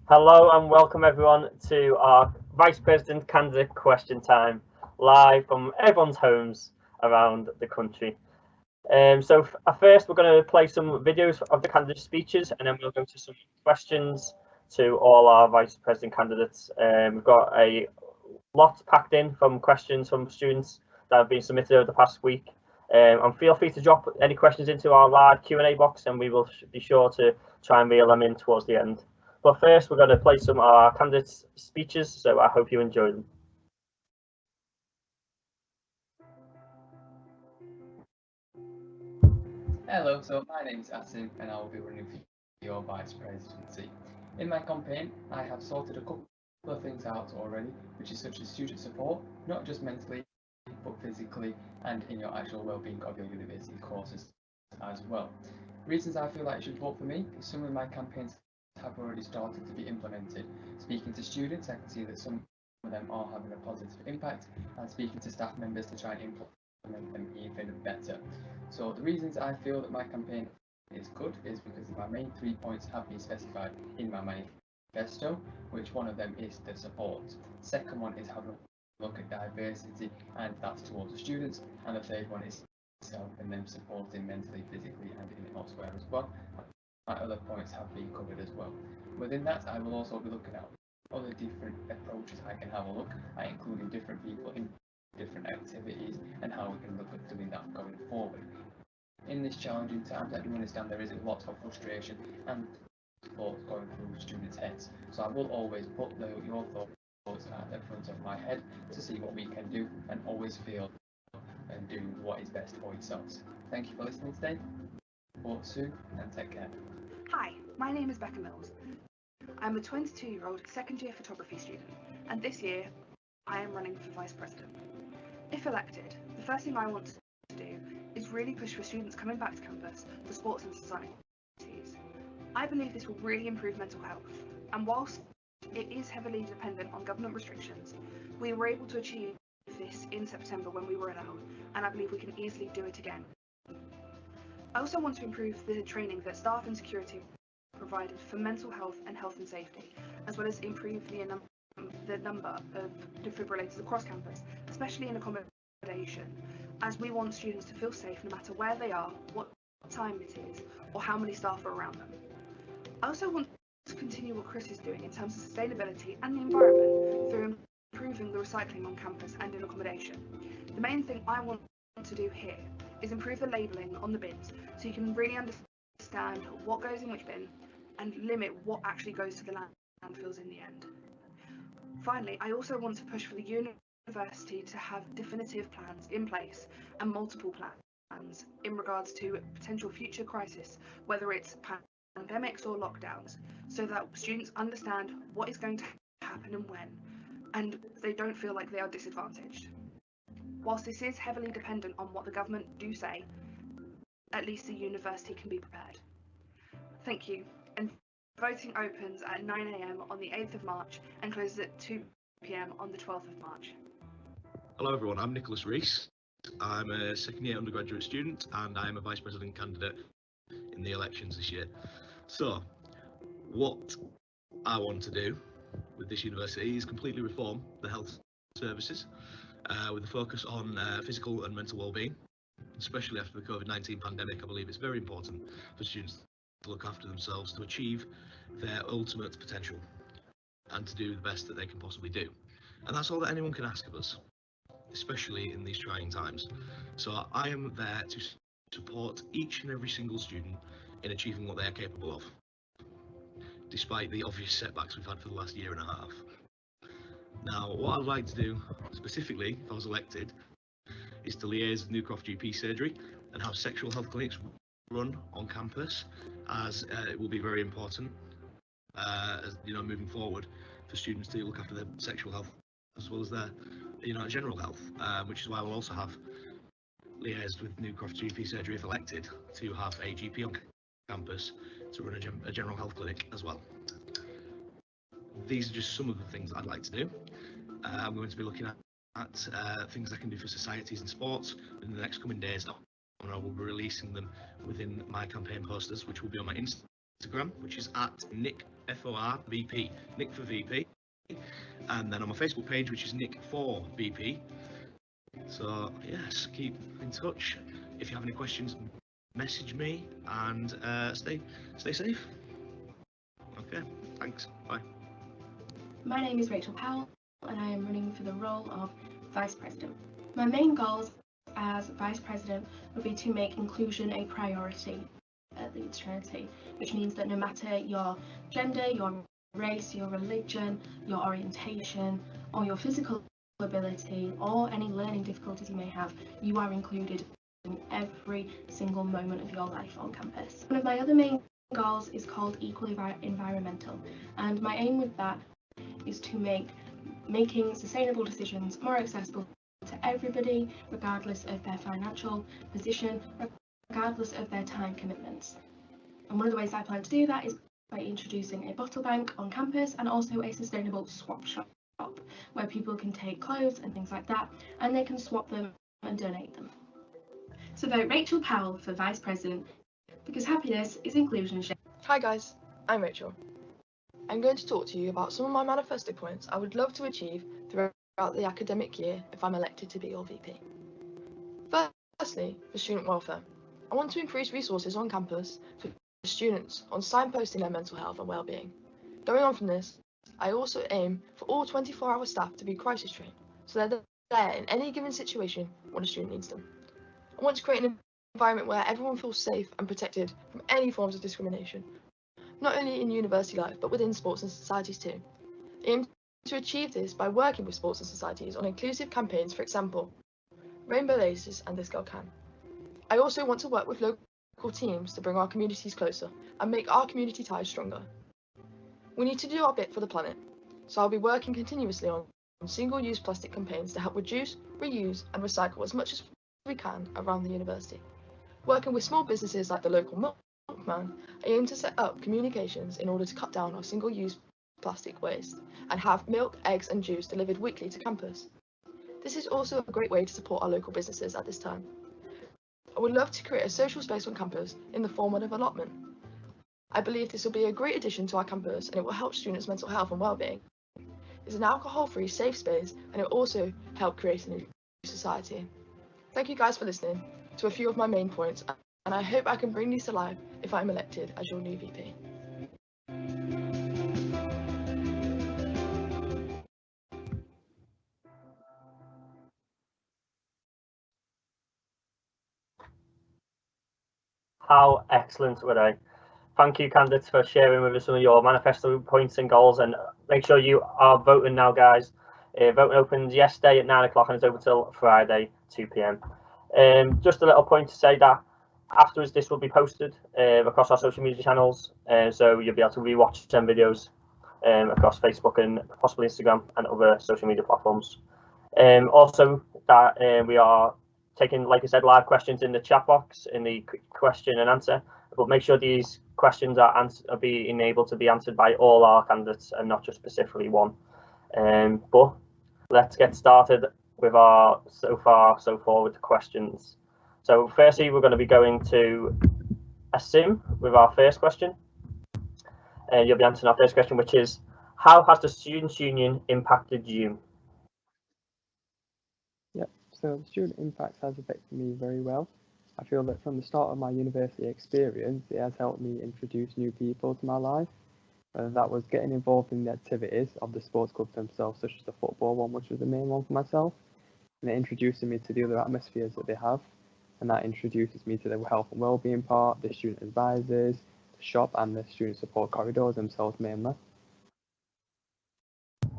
Hello and welcome everyone to our Vice President candidate question time, live from everyone's homes around the country. First we're going to play some videos of the candidate speeches, and then we'll go to some questions to all our Vice President candidates. We've got a lot packed in from questions from students that have been submitted over the past week. And feel free to drop any questions into our live Q&A box, and we will be sure to try and reel them in towards the end. But first, we're going to play some of our candidates' speeches, so I hope you enjoy them. Hello, so my name is Asim and I will be running for your Vice Presidency. In my campaign, I have sorted a couple of things out already, which is such as student support, not just mentally, but physically and in your actual well-being of your university courses as well. Reasons I feel like you should vote for me is some of my campaigns have already started to be implemented. Speaking to students, I can see that some of them are having a positive impact, and speaking to staff members to try and implement them even better. So the reasons I feel that my campaign is good is because my main 3 points have been specified in my manifesto, which one of them is the support. Second one is having a look at diversity, and that's towards the students. And the third one is self and them supporting mentally, physically, and in elsewhere as well. My other points have been covered as well. Within that, I will also be looking at other different approaches I can have a look at, including different people in different activities and how we can look at doing that going forward. In this challenging times, I do understand there is a lot of frustration and thoughts going through students' heads. So I will always put your thoughts at the front of my head to see what we can do, and always feel and do what is best for yourselves. Thank you for listening today. Vote soon and take care. Hi, my name is Becca Mills. I'm a 22-year-old second-year photography student, and this year I am running for Vice President. If elected, the first thing I want to do is really push for students coming back to campus for sports and societies. I believe this will really improve mental health, and whilst it is heavily dependent on government restrictions, we were able to achieve this in September when we were allowed, and I believe we can easily do it again. I also want to improve the training that staff and security provided for mental health and health and safety, as well as improve the number of defibrillators across campus, especially in accommodation, as we want students to feel safe no matter where they are, what time it is, or how many staff are around them. I also want to continue what Chris is doing in terms of sustainability and the environment through improving the recycling on campus and in accommodation. The main thing I want to do here is improve the labelling on the bins so you can really understand what goes in which bin and limit what actually goes to the landfills in the end. Finally, I also want to push for the university to have definitive plans in place and multiple plans in regards to potential future crisis, whether it's pandemics or lockdowns, so that students understand what is going to happen and when, and they don't feel like they are disadvantaged. Whilst this is heavily dependent on what the government do say, at least the university can be prepared. Thank you, and voting opens at 9 AM on the 8th of March and closes at 2 PM on the 12th of March. Hello everyone, I'm Reese. I'm a second year undergraduate student and I am a Vice President candidate in the elections this year. So, what I want to do with this university is completely reform the health services with a focus on physical and mental well-being. Especially after the COVID-19 pandemic, I believe it's very important for students to look after themselves, to achieve their ultimate potential and to do the best that they can possibly do. And that's all that anyone can ask of us, especially in these trying times. So I am there to support each and every single student in achieving what they are capable of, despite the obvious setbacks we've had for the last year and a half. Now, what I'd like to do specifically, if I was elected, is to liaise with Newcroft GP surgery and have sexual health clinics run on campus, as it will be very important, as moving forward, for students to look after their sexual health as well as their general health, which is why we'll also have liaised with Newcroft GP surgery if elected to have a GP on campus to run a general health clinic as well. These are just some of the things I'd like to do. I'm going to be looking at things I can do for societies and sports in the next coming days, and I will be releasing them within my campaign posters, which will be on my Instagram Instagram, which is at NickForVP, Nick for VP, and then on my Facebook page, which is Nick4VP. So yes, keep in touch. If you have any questions, message me, and stay safe. Okay, thanks. Bye. My name is Rachel Powell, and I am running for the role of Vice President. My main goals as Vice President would be to make inclusion a priority at Leeds Trinity, which means that no matter your gender, your race, your religion, your orientation, or your physical ability, or any learning difficulties you may have, you are included in every single moment of your life on campus. One of my other main goals is called Equal Environmental, and my aim with that is to making sustainable decisions more accessible to everybody, regardless of their financial position, regardless of their time commitments. And one of the ways I plan to do that is by introducing a bottle bank on campus and also a sustainable swap shop where people can take clothes and things like that and they can swap them and donate them. So vote Rachel Powell for Vice President, because happiness is inclusion. Hi guys, I'm Rachel. I'm going to talk to you about some of my manifesto points I would love to achieve throughout the academic year if I'm elected to be your VP. Firstly, for student welfare. I want to increase resources on campus for students on signposting their mental health and well-being. Going on from this, I also aim for all 24-hour staff to be crisis trained, so they're there in any given situation when a student needs them. I want to create an environment where everyone feels safe and protected from any forms of discrimination, not only in university life, but within sports and societies too. I aim to achieve this by working with sports and societies on inclusive campaigns, for example, Rainbow Aces and This Girl Can. I also want to work with local teams to bring our communities closer and make our community ties stronger. We need to do our bit for the planet, so I'll be working continuously on single-use plastic campaigns to help reduce, reuse and recycle as much as we can around the university. Working with small businesses like the local milkman, I aim to set up communications in order to cut down our single-use plastic waste and have milk, eggs and juice delivered weekly to campus. This is also a great way to support our local businesses at this time. I would love to create a social space on campus in the form of an allotment. I believe this will be a great addition to our campus and it will help students' mental health and well-being. It's an alcohol-free, safe space and it will also help create a new society. Thank you guys for listening to a few of my main points, and I hope I can bring these to life if I'm elected as your new VP. How excellent were they? Thank you, candidates, for sharing with us some of your manifesto points and goals. And make sure you are voting now, guys. Voting opens yesterday at 9 o'clock and it's open till Friday, 2 p.m. Just a little point to say that afterwards this will be posted across our social media channels, so you'll be able to rewatch some videos across Facebook and possibly Instagram and other social media platforms. Also, that we are taking, like I said, live questions in the chat box in the question and answer, but make sure these questions are being able to be answered by all our candidates and not just specifically one. But let's get started with our so far so forward questions. So firstly, we're going to be going to Asim with our first question. You'll be answering our first question, which is, how has the Students' Union impacted you? Yep, so the student impact has affected me very well. I feel that from the start of my university experience, it has helped me introduce new people to my life. Whether that was getting involved in the activities of the sports clubs themselves, such as the football one, which was the main one for myself, and introducing me to the other atmospheres that they have. And that introduces me to the health and wellbeing part, the student advisors, the shop and the student support corridors themselves mainly.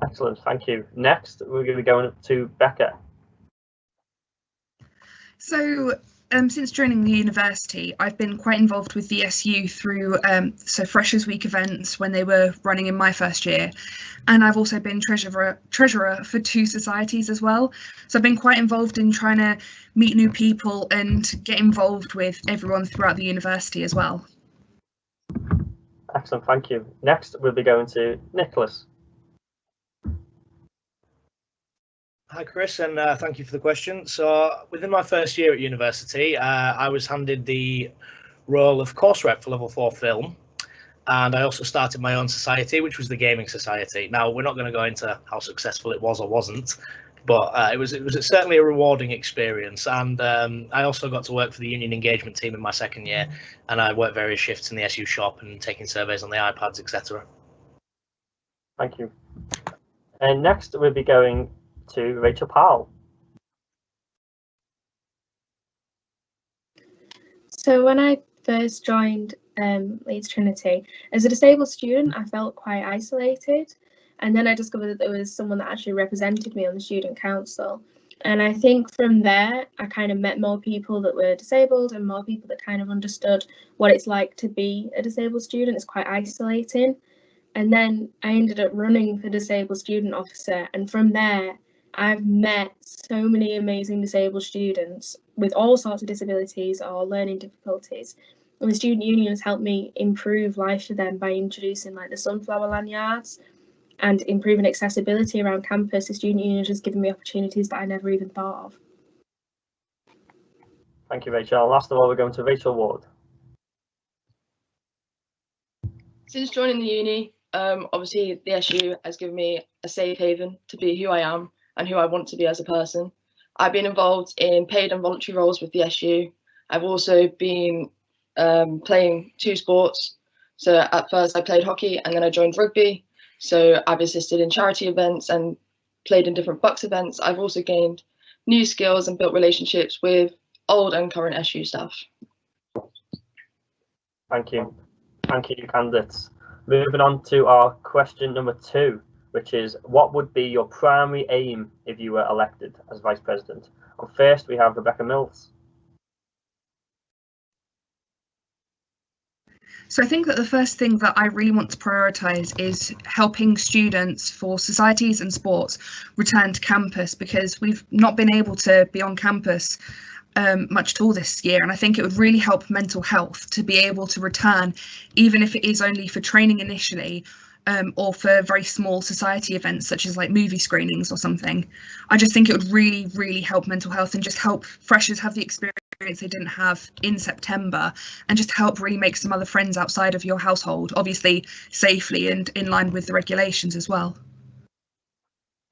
Excellent, thank you. Next, we're going to be going to Becca. So since joining the university, I've been quite involved with the SU through so Freshers Week events when they were running in my first year, and I've also been treasurer for 2 societies as well. So I've been quite involved in trying to meet new people and get involved with everyone throughout the university as well. Excellent, thank you. Next, we'll be going to Nicholas. Hi Chris, and thank you for the question. So within my first year at university, I was handed the role of course rep for level 4 film, and I also started my own society, which was the Gaming Society. Now, we're not going to go into how successful it was or wasn't, but it was certainly a rewarding experience. And I also got to work for the union engagement team in my second year, and I worked various shifts in the SU shop and taking surveys on the iPads, etc. Thank you. And next we'll be going to Rachel Powell. So when I first joined Leeds Trinity, as a disabled student, I felt quite isolated. And then I discovered that there was someone that actually represented me on the student council. And I think from there, I kind of met more people that were disabled and more people that kind of understood what it's like to be a disabled student. It's quite isolating. And then I ended up running for disabled student officer. And from there, I've met so many amazing disabled students with all sorts of disabilities or learning difficulties. And the student union has helped me improve life for them by introducing like the sunflower lanyards and improving accessibility around campus. The student union has just given me opportunities that I never even thought of. Thank you, Rachel. Last of all, we're going to Rachel Ward. Since joining the uni, obviously the SU has given me a safe haven to be who I am and who I want to be as a person. I've been involved in paid and voluntary roles with the SU. I've also been playing 2 sports. So at first I played hockey and then I joined rugby. So I've assisted in charity events and played in different Bucks events. I've also gained new skills and built relationships with old and current SU staff. Thank you. Thank you, candidates. Moving on to our question number 2, which is, what would be your primary aim if you were elected as Vice President? And first, we have Becca Mills. So I think that the first thing that I really want to prioritise is helping students for societies and sports return to campus, because we've not been able to be on campus much at all this year, and I think it would really help mental health to be able to return, even if it is only for training initially, or for very small society events such as like movie screenings or something. I just think it would really, really help mental health and just help freshers have the experience they didn't have in September, and just help really make some other friends outside of your household, obviously safely and in line with the regulations as well.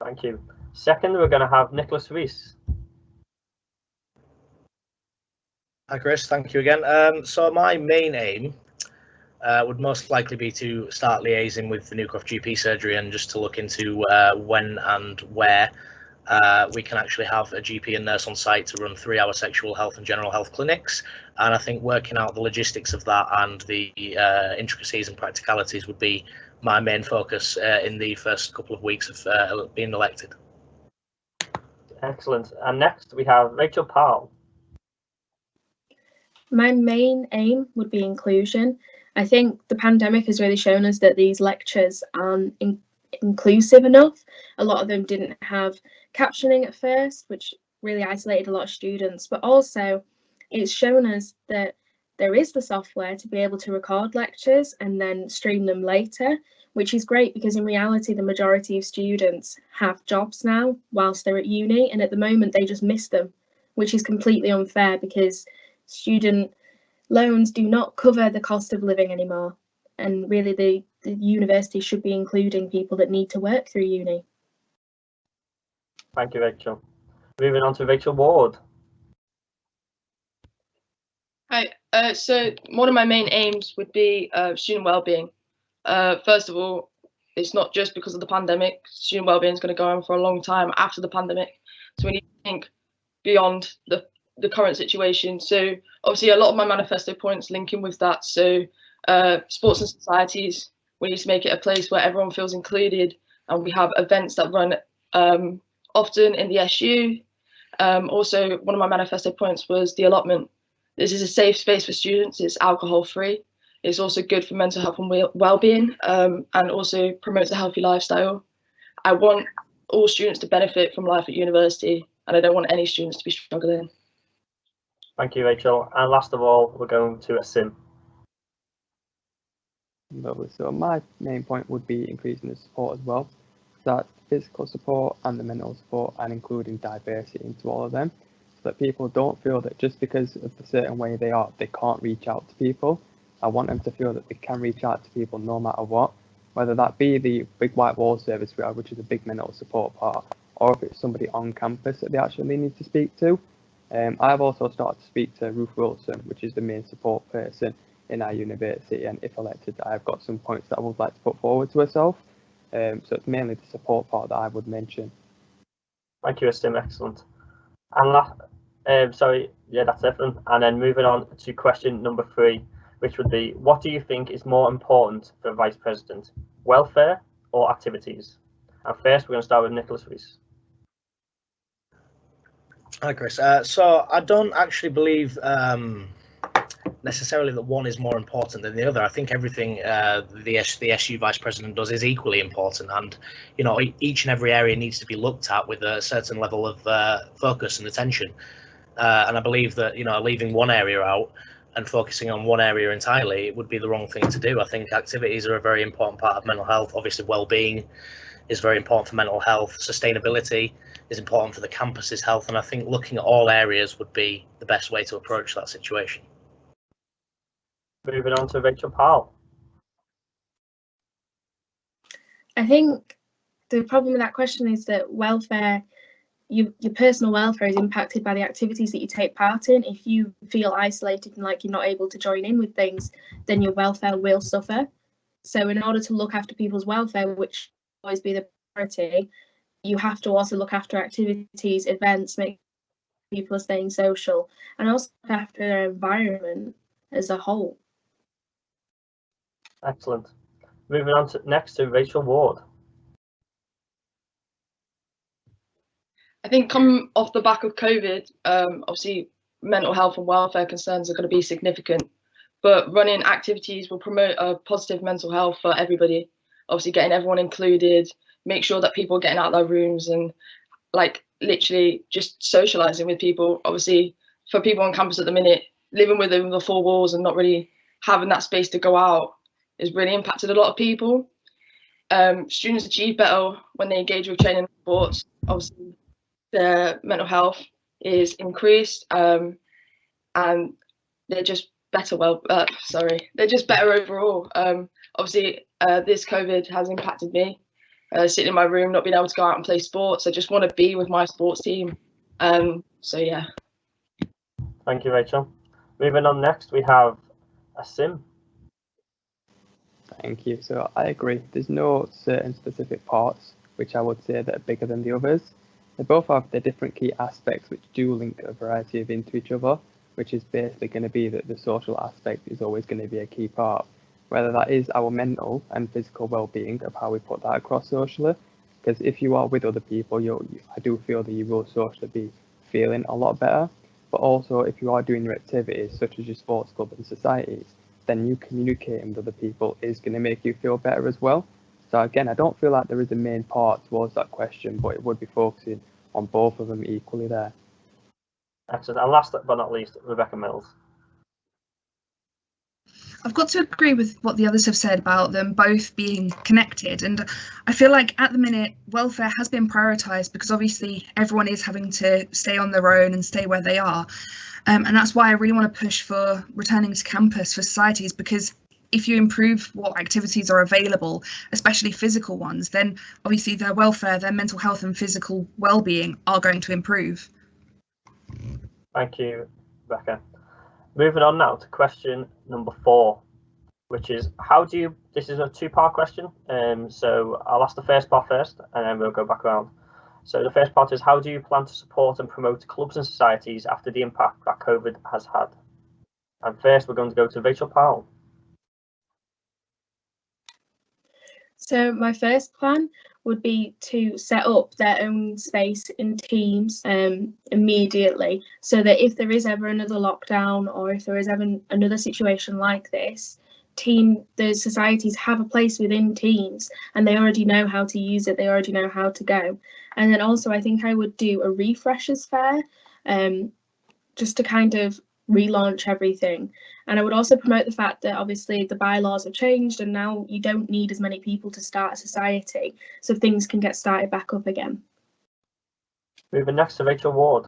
Thank you. Second, we're going to have Reese. Hi Chris, thank you again. So my main aim would most likely be to start liaising with the Newcroft GP surgery and just to look into when and where we can actually have a GP and nurse on site to run 3-hour sexual health and general health clinics. And I think working out the logistics of that and the intricacies and practicalities would be my main focus in the first couple of weeks of being elected. Excellent. And next we have Rachel Powell. My main aim would be inclusion. I think the pandemic has really shown us that these lectures aren't inclusive enough. A lot of them didn't have captioning at first, which really isolated a lot of students, but also it's shown us that there is the software to be able to record lectures and then stream them later, which is great because in reality the majority of students have jobs now whilst they're at uni, and at the moment they just miss them, which is completely unfair because student loans do not cover the cost of living anymore, and really the university should be including people that need to work through uni. Thank you, Rachel. Moving on to Rachel Ward. Hi, so one of my main aims would be student wellbeing. First of all, it's not just because of the pandemic. Student wellbeing is going to go on for a long time after the pandemic, so we need to think beyond the current situation. So obviously a lot of my manifesto points linking with that. So sports and societies, we need to make it a place where everyone feels included, and we have events that run often in the SU. Also, one of my manifesto points was the allotment. This is a safe space for students. It's alcohol free. It's also good for mental health and well-being, and also promotes a healthy lifestyle. I want all students to benefit from life at university, and I don't want any students to be struggling. Thank you, Rachel. And last of all, we're going to Asim. Lovely. So my main point would be increasing the support as well. That physical support and the mental support, and including diversity into all of them, so that people don't feel that just because of the certain way they are, they can't reach out to people. I want them to feel that they can reach out to people no matter what, whether that be the big white wall service we have, which is a big mental support part, or if it's somebody on campus that they actually need to speak to. I've also started to speak to Ruth Wilson, which is the main support person in our university, and if elected, I've got some points that I would like to put forward to herself. So it's mainly the support part that I would mention. Thank you, Asim. Excellent. And sorry, yeah, that's everything. And then moving on to question number 3, which would be, what do you think is more important for a vice president, welfare or activities? And first, we're going to start with Nicholas Reese. Hi, Chris. So I don't actually believe necessarily that one is more important than the other. I think everything the SU vice president does is equally important, and you know, each and every area needs to be looked at with a certain level of focus and attention. And I believe that, you know, leaving one area out and focusing on one area entirely would be the wrong thing to do. I think activities are a very important part of mental health. Obviously, well-being is very important for mental health. Sustainability is important for the campus's health, and I think looking at all areas would be the best way to approach that situation. Moving on to Rachel Powell. I think the problem with that question is that welfare, your personal welfare is impacted by the activities that you take part in. If you feel isolated and like you're not able to join in with things, then your welfare will suffer. So in order to look after people's welfare, which will always be the priority, you have to also look after activities, events, make people are staying social, and also look after their environment as a whole. Excellent. Moving on to next to Rachel Ward. I think coming off the back of COVID, obviously mental health and welfare concerns are going to be significant, but running activities will promote a positive mental health for everybody. Obviously getting everyone included, make sure that people are getting out of their rooms and like literally just socializing with people. Obviously for people on campus at the minute, living within the 4 walls and not really having that space to go out has really impacted a lot of people. Students achieve better when they engage with training and sports. Obviously their mental health is increased, and they're just better they're just better overall. Obviously this COVID has impacted me, sitting in my room, not being able to go out and play sports. I just want to be with my sports team. So yeah. Thank you, Rachel. Moving on next, we have Asim. Thank you. So I agree. There's no certain specific parts which I would say that are bigger than the others. They both have their different key aspects which do link a variety of into each other, which is basically going to be that the social aspect is always going to be a key part, whether that is our mental and physical well-being of how we put that across socially. Because if you are with other people, I do feel that you will socially be feeling a lot better. But also if you are doing your activities such as your sports club and societies, then you communicating with other people is going to make you feel better as well. So again, I don't feel like there is a main part towards that question, but it would be focusing on both of them equally there. Excellent. And last but not least, Becca Mills. I've got to agree with what the others have said about them both being connected, and I feel like at the minute welfare has been prioritised because obviously everyone is having to stay on their own and stay where they are, and that's why I really want to push for returning to campus for societies, because if you improve what activities are available, especially physical ones, then obviously their welfare, their mental health and physical well-being are going to improve. Thank you, Becca. Moving on now to question number 4, which is this is a 2-part question, so I'll ask the first part first and then we'll go back around. So the first part is, how do you plan to support and promote clubs and societies after the impact that COVID has had? And first we're going to go to Rachel Powell. So my first plan would be to set up their own space in teams immediately, so that if there is ever another lockdown or if there is ever another situation like this, the societies have a place within teams and they already know how to use it, they already know how to go. And then also I think I would do a refreshers fair, just to kind of relaunch everything. And I would also promote the fact that obviously the bylaws have changed and now you don't need as many people to start a society, so things can get started back up again. Moving next to Rachel Ward.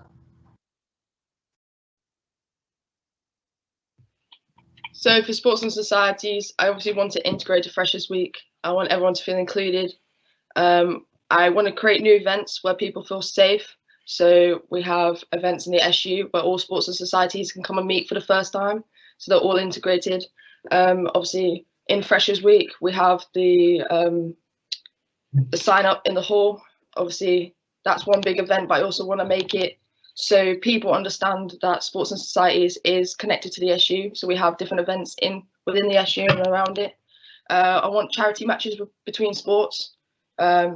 So for sports and societies, I obviously want to integrate a Freshers Week. I want everyone to feel included. I want to create new events where people feel safe. So we have events in the SU where all sports and societies can come and meet for the first time. So they're all integrated. Obviously, in Freshers Week, we have the sign up in the hall. Obviously, that's one big event, but I also want to make it so people understand that sports and societies is connected to the SU. So we have different events within the SU and around it. I want charity matches between sports.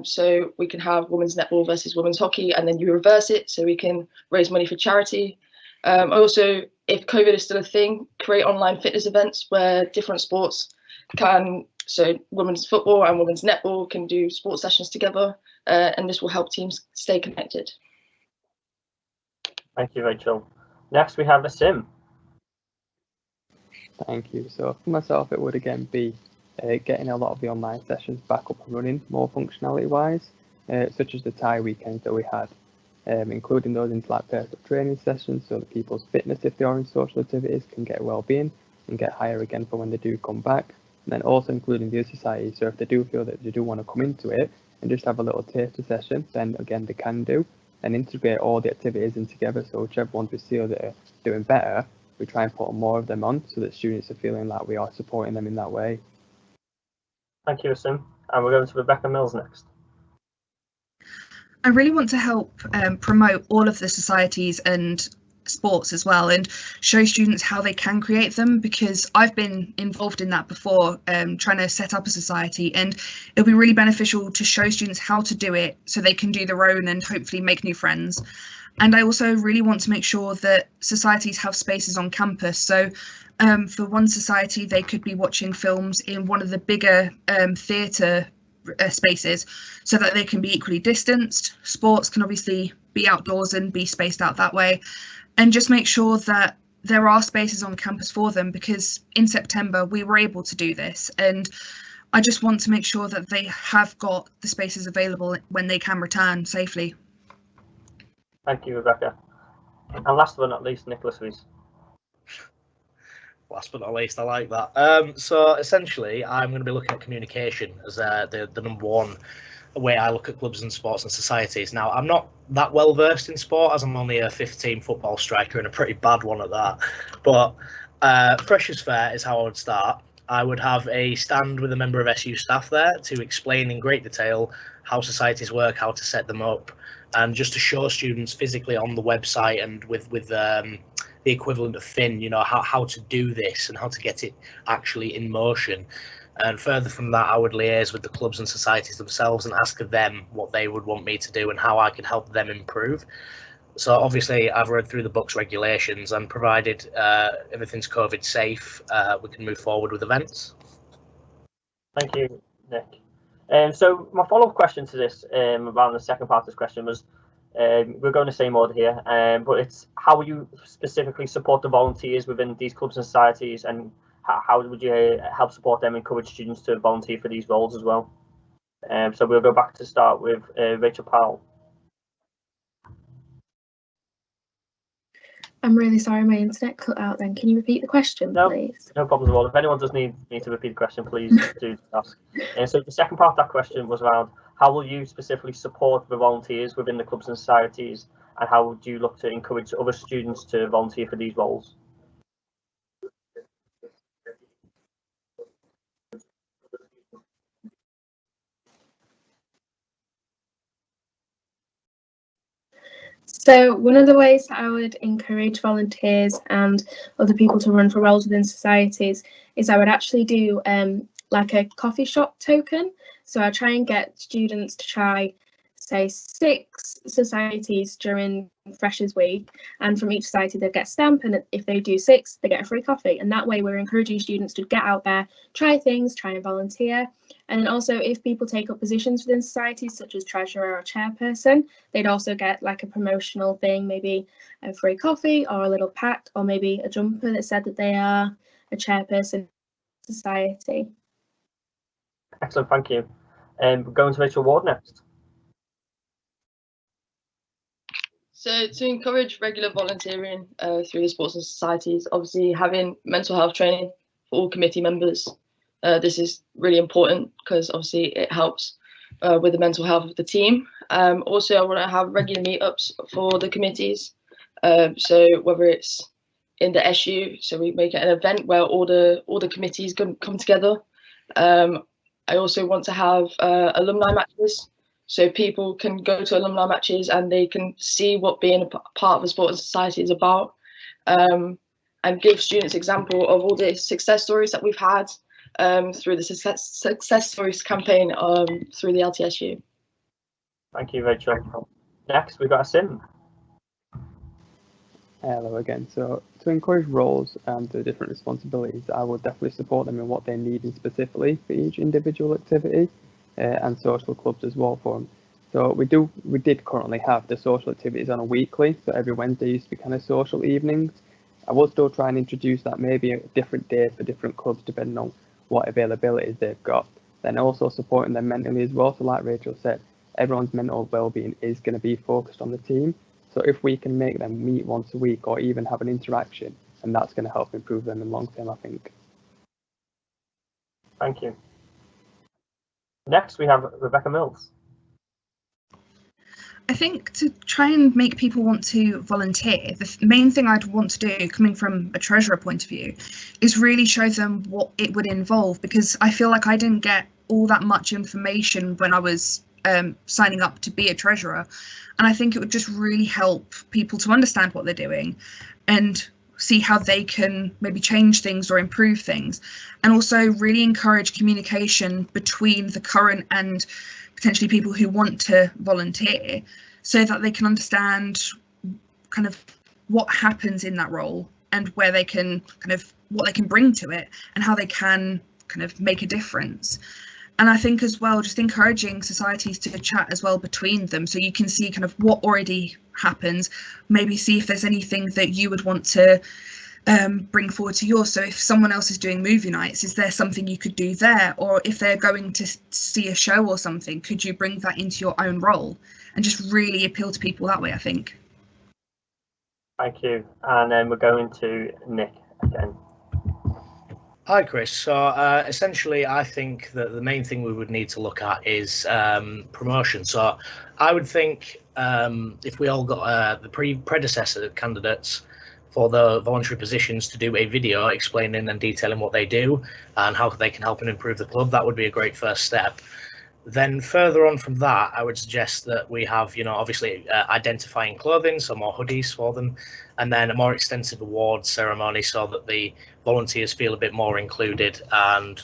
So we can have women's netball versus women's hockey, and then you reverse it so we can raise money for charity. Also, if COVID is still a thing, create online fitness events where different sports can, so women's football and women's netball can do sports sessions together, and this will help teams stay connected. Thank you, Rachel. Next, we have a sim. Thank you. So for myself, it would again be getting a lot of the online sessions back up and running more functionality wise, such as the tie weekends that we had, including those into like personal training sessions so that people's fitness, if they are in social activities, can get well-being and get higher again for when they do come back. And then also including the other society, so if they do feel that they do want to come into it and just have a little taster session, then again they can do, and integrate all the activities in together. So whichever ones we feel that are doing better, we try and put more of them on so that students are feeling like we are supporting them in that way. Thank you, Sim. And we're going to Becca Mills next. I really want to help promote all of the societies and sports as well, and show students how they can create them, because I've been involved in that before, trying to set up a society, and it'll be really beneficial to show students how to do it so they can do their own and hopefully make new friends. And I also really want to make sure that societies have spaces on campus. So for one society, they could be watching films in one of the bigger theatre spaces so that they can be equally distanced. Sports can obviously be outdoors and be spaced out that way. And just make sure that there are spaces on campus for them, because in September we were able to do this, and I just want to make sure that they have got the spaces available when they can return safely. Thank you, Rebecca. And last but not least, Nicholas Reese. Last but not least, I like that. So essentially, I'm going to be looking at communication as the number one way I look at clubs and sports and societies. Now, I'm not that well versed in sport, as I'm only a 15 football striker and a pretty bad one at that. But Freshers Fair is how I would start. I would have a stand with a member of SU staff there to explain in great detail how societies work, how to set them up, and just to show students physically on the website and with the equivalent of Fin, you know, how to do this and how to get it actually in motion. And further from that, I would liaise with the clubs and societies themselves and ask them what they would want me to do and how I could help them improve. So obviously, I've read through the book's regulations, and provided everything's COVID safe, we can move forward with events. Thank you, Nick. So my follow-up question to this, around the second part of this question, was we're going the same order here, but it's how will you specifically support the volunteers within these clubs and societies, and how would you help support them, encourage students to volunteer for these roles as well? So we'll go back to start with Rachel Powell. I'm really sorry, my internet cut out then. Can you repeat the question, please? No problems at all. If anyone does need me to repeat the question, please do ask. And so the second part of that question was around how will you specifically support the volunteers within the clubs and societies, and how would you look to encourage other students to volunteer for these roles? So one of the ways that I would encourage volunteers and other people to run for roles within societies is I would actually do like a coffee shop token. So I try and get students to try, say, 6 societies during Freshers Week, and from each society they get a stamp, and if they do 6 they get a free coffee, and that way we're encouraging students to get out there, try things, try and volunteer. And then also, if people take up positions within societies such as treasurer or chairperson, they'd also get like a promotional thing, maybe a free coffee or a little pack, or maybe a jumper that said that they are a chairperson society. Excellent, thank you. We're going to Rachel Ward next. So to encourage regular volunteering through the sports and societies, obviously having mental health training for all committee members. This is really important because obviously it helps with the mental health of the team. Also, I want to have regular meetups for the committees. So whether it's in the SU, so we make it an event where all the committees come together. I also want to have alumni matches, so people can go to alumni matches and they can see what being a part of a sporting society is about, and give students example of all the success stories that we've had through the success stories campaign through the LTSU. Thank you, Rachel. Next, we've got a sim. Hello again. So to encourage roles and the different responsibilities, I would definitely support them in what they need specifically for each individual activity, and social clubs as well for them. So we did currently have the social activities on a weekly, so every Wednesday used to be kind of social evenings. I will still try and introduce that maybe a different day for different clubs depending on what availabilities they've got. Then also supporting them mentally as well. So like Rachel said, everyone's mental well-being is going to be focused on the team. So if we can make them meet once a week or even have an interaction, and that's going to help improve them in long term, I think. Thank you. Next, we have Rebecca Mills. I think to try and make people want to volunteer, the main thing I'd want to do, coming from a treasurer point of view, is really show them what it would involve, because I feel like I didn't get all that much information when I was signing up to be a treasurer, and I think it would just really help people to understand what they're doing and see how they can maybe change things or improve things, and also really encourage communication between the current and potentially people who want to volunteer, so that they can understand kind of what happens in that role and where they can kind of what they can bring to it and how they can kind of make a difference. And I think as well, just encouraging societies to chat as well between them, so you can see kind of what already happens, maybe see if there's anything that you would want to bring forward to yours. So if someone else is doing movie nights, is there something you could do there? Or if they're going to see a show or something, could you bring that into your own role? And just really appeal to people that way, I think. Thank you. And then we're going to Nick again. Hi, Chris. So essentially, I think that the main thing we would need to look at is promotion. So I would think if we all got the predecessor candidates for the voluntary positions to do a video explaining and detailing what they do and how they can help and improve the club, that would be a great first step. Then further on from that, I would suggest that we have, obviously identifying clothing, so more hoodies for them, and then a more extensive awards ceremony so that the volunteers feel a bit more included, and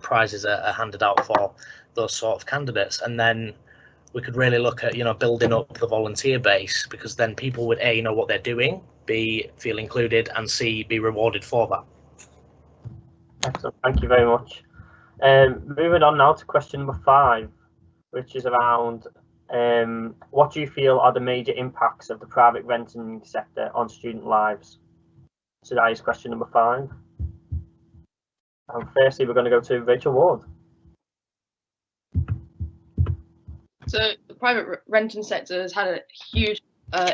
prizes are handed out for those sort of candidates. And then we could really look at building up the volunteer base, because then people would A, know what they're doing, B, feel included, and C, be rewarded for that. Excellent. Thank you very much. Moving on now to question number 5, which is around what do you feel are the major impacts of the private renting sector on student lives? So that is question number 5. And firstly, we're going to go to Rachel Ward. So the private renting sector has had a huge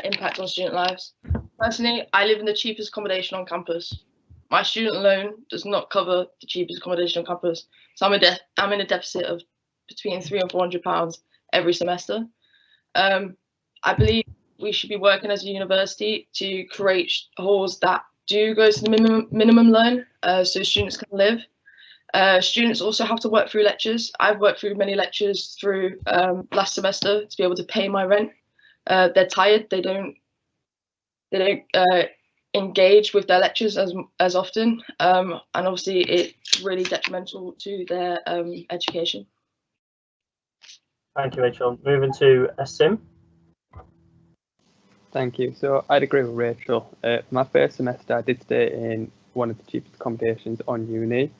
impact on student lives. Personally, I live in the cheapest accommodation on campus. My student loan does not cover the cheapest accommodation on campus, so I'm in a deficit of between £300 and £400 every semester. I believe we should be working as a university to create halls that do go to the minimum loan, so students can live. Students also have to work through lectures. I've worked through many lectures through last semester to be able to pay my rent. They're tired. They don't engage with their lectures as often, and obviously it's really detrimental to their education. Thank you, Rachel. Moving to Sim. Thank you. So I'd agree with Rachel. For my first semester, I did stay in one of the cheapest accommodations on uni,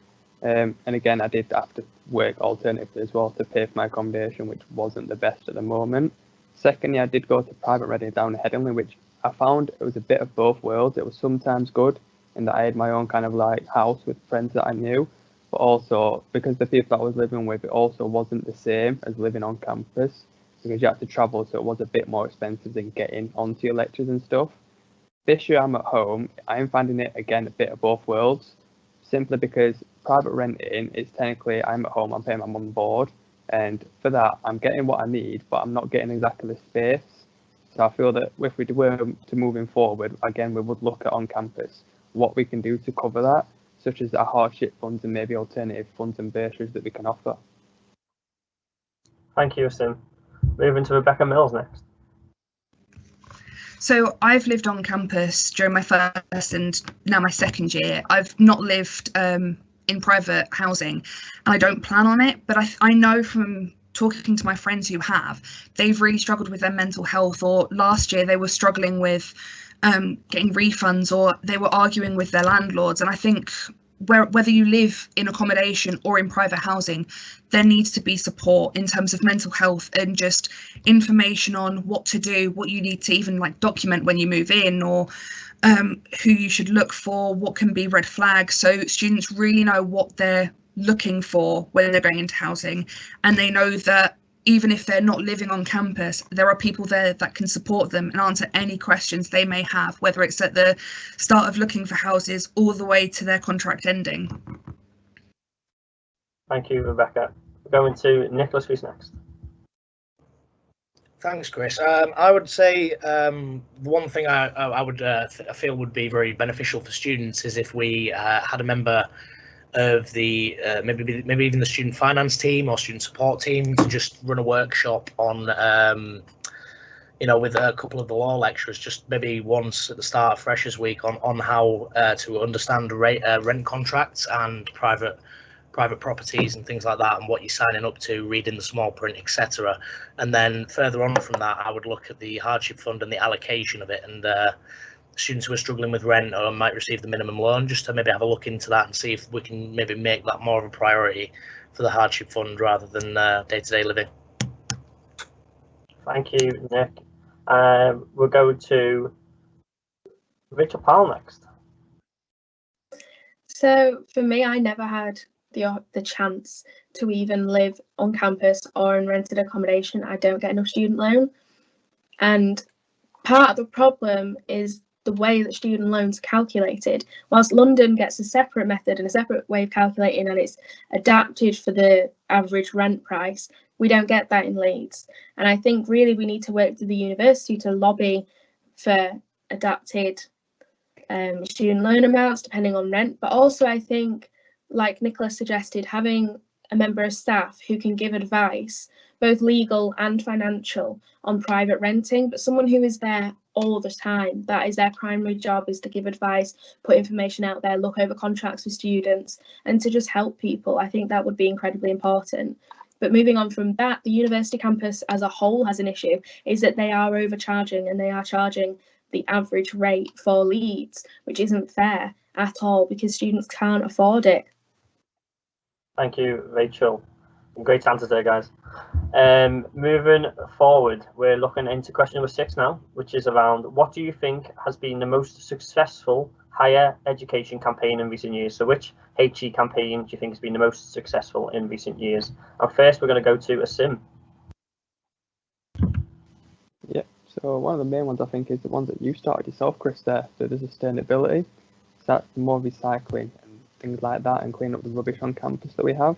and again, I did have to work alternatively as well to pay for my accommodation, which wasn't the best at the moment. Secondly, I did go to private renting down in Headingley, which I found it was a bit of both worlds. It was sometimes good in that I had my own kind of like house with friends that I knew, but also because the people that I was living with, it also wasn't the same as living on campus, because you had to travel, so it was a bit more expensive than getting onto your lectures and stuff. This year I'm at home, I am finding it again a bit of both worlds. simply because private renting is technically I'm at home, I'm paying my mum board, and for that I'm getting what I need, but I'm not getting exactly the space. So I feel that if we were to moving forward, again, we would look at on campus what we can do to cover that, such as our hardship funds and maybe alternative funds and bursaries that we can offer. Thank you, Sim. Moving to Becca Mills next. So I've lived on campus during my first and now my second year. I've not lived in private housing, and I don't plan on it, but I know from talking to my friends who have, they've really struggled with their mental health, or last year they were struggling with getting refunds, or they were arguing with their landlords. And I think whether you live in accommodation or in private housing, there needs to be support in terms of mental health and just information on what to do, what you need to even like document when you move in, or who you should look for, what can be red flags, so students really know what they're looking for when they're going into housing, and they know that even if they're not living on campus, there are people there that can support them and answer any questions they may have, whether it's at the start of looking for houses all the way to their contract ending. Thank you, Rebecca. We're going to Nicholas, who's next. Thanks, Chris. I would say one thing I would feel would be very beneficial for students is if we had a member of the maybe even the student finance team or student support team to just run a workshop on with a couple of the law lecturers, just maybe once at the start of Freshers Week on how to understand rent contracts and private properties and things like that, and what you're signing up to, reading the small print, etc. And then further on from that, I would look at the hardship fund and the allocation of it, and students who are struggling with rent or might receive the minimum loan, just to maybe have a look into that and see if we can maybe make that more of a priority for the hardship fund rather than day-to-day living. Thank you, Nick. We'll go to Rachel Powell next. So for me, I never had the chance to even live on campus or in rented accommodation. I don't get enough student loan, and part of the problem is the way that student loans are calculated. Whilst London gets a separate method and a separate way of calculating, and it's adapted for the average rent price, we don't get that in Leeds. And I think really we need to work with the university to lobby for adapted student loan amounts depending on rent. But also I think, like Nicholas suggested, having a member of staff who can give advice, both legal and financial, on private renting, but someone who is there all the time. That is their primary job, is to give advice, put information out there, look over contracts with students, and to just help people. I think that would be incredibly important. But moving on from that, the university campus as a whole has an issue, is that they are overcharging, and they are charging the average rate for Leeds, which isn't fair at all because students can't afford it. Thank you, Rachel. Great answers there, guys. Moving forward, we're looking into question number 6 now, which is around what do you think has been the most successful higher education campaign in recent years? So which HE campaign do you think has been the most successful in recent years? And first, we're going to go to Asim. Yeah, so one of the main ones I think is the ones that you started yourself, Chris, there. So the sustainability. So that's more recycling and things like that, and cleaning up the rubbish on campus that we have.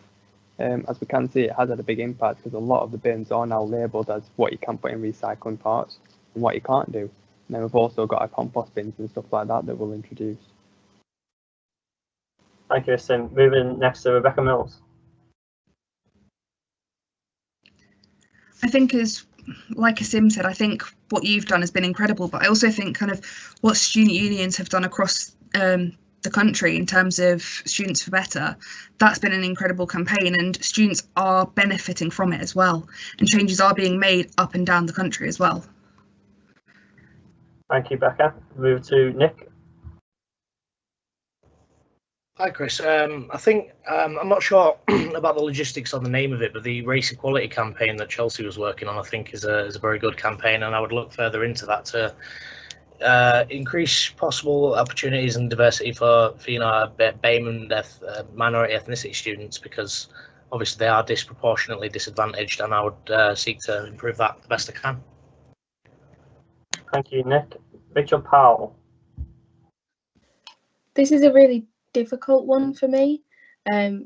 As we can see, it has had a big impact because a lot of the bins are now labelled as what you can put in recycling parts and what you can't do. And then we've also got our compost bins and stuff like that that we'll introduce. Thank you, Asim. Moving next to Becca Mills. I think, as like Asim said, I think what you've done has been incredible, but I also think kind of what student unions have done across the country in terms of Students for Better, that's been an incredible campaign, and students are benefiting from it as well, and changes are being made up and down the country as well. Thank you, Becca. Move to Nick. Hi, Chris. I think I'm not sure about the logistics on the name of it, but the race equality campaign that Chelsea was working on, I think, is a very good campaign, and I would look further into that to increase possible opportunities and diversity for BAME and minority ethnicity students, because obviously they are disproportionately disadvantaged, and I would seek to improve that the best I can. Thank you, Nick. Rachel Powell. This is a really difficult one for me,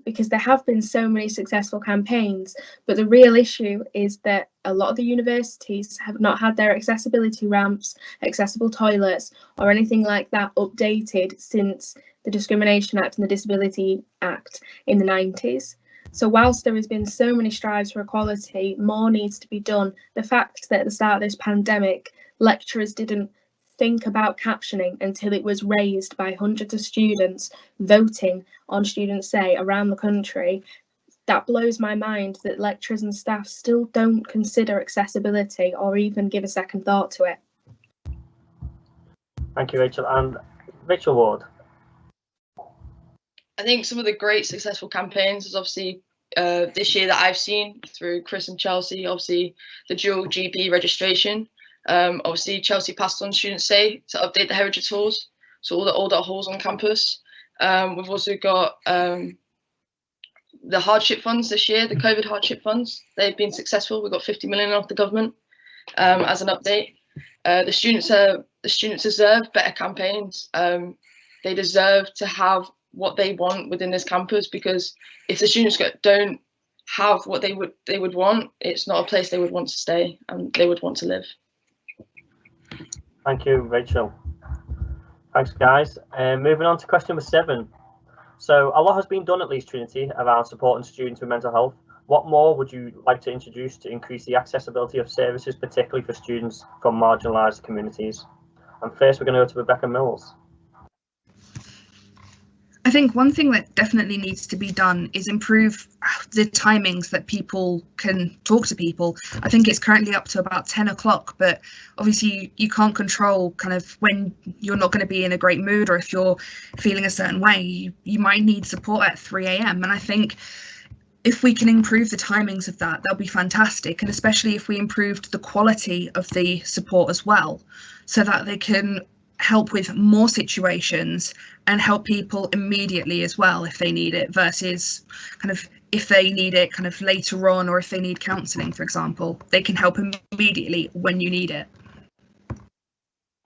because there have been so many successful campaigns, but the real issue is that a lot of the universities have not had their accessibility ramps, accessible toilets, or anything like that updated since the Discrimination Act and the Disability Act in the 90s. So whilst there has been so many strides for equality, more needs to be done. The fact that at the start of this pandemic, lecturers didn't think about captioning until it was raised by hundreds of students voting on Students' Say around the country, that blows my mind that lecturers and staff still don't consider accessibility or even give a second thought to it. Thank you, Rachel. And Rachel Ward. I think some of the great successful campaigns is obviously this year that I've seen through Chris and Chelsea, obviously the dual GP registration. Obviously Chelsea passed on Students' Say to update the heritage halls, so all the halls on campus. We've also got the hardship funds this year, the COVID hardship funds. They've been successful. We've got 50 million off the government as an update. The students deserve better campaigns. They deserve to have what they want within this campus, because if the students don't have what they would want, it's not a place they would want to stay and they would want to live. Thank you, Rachel. Thanks, guys. Moving on to question number 7. So a lot has been done at Leeds Trinity around supporting students with mental health. What more would you like to introduce to increase the accessibility of services, particularly for students from marginalised communities? And first, we're going to go to Becca Mills. I think one thing that definitely needs to be done is improve the timings that people can talk to people. I think it's currently up to about 10 o'clock, but obviously you can't control kind of when you're not going to be in a great mood, or if you're feeling a certain way, you might need support at 3 a.m. And I think if we can improve the timings of that, that'll be fantastic. And especially if we improved the quality of the support as well, so that they can help with more situations and help people immediately as well if they need it, versus kind of if they need it kind of later on, or if they need counselling, for example, they can help immediately when you need it.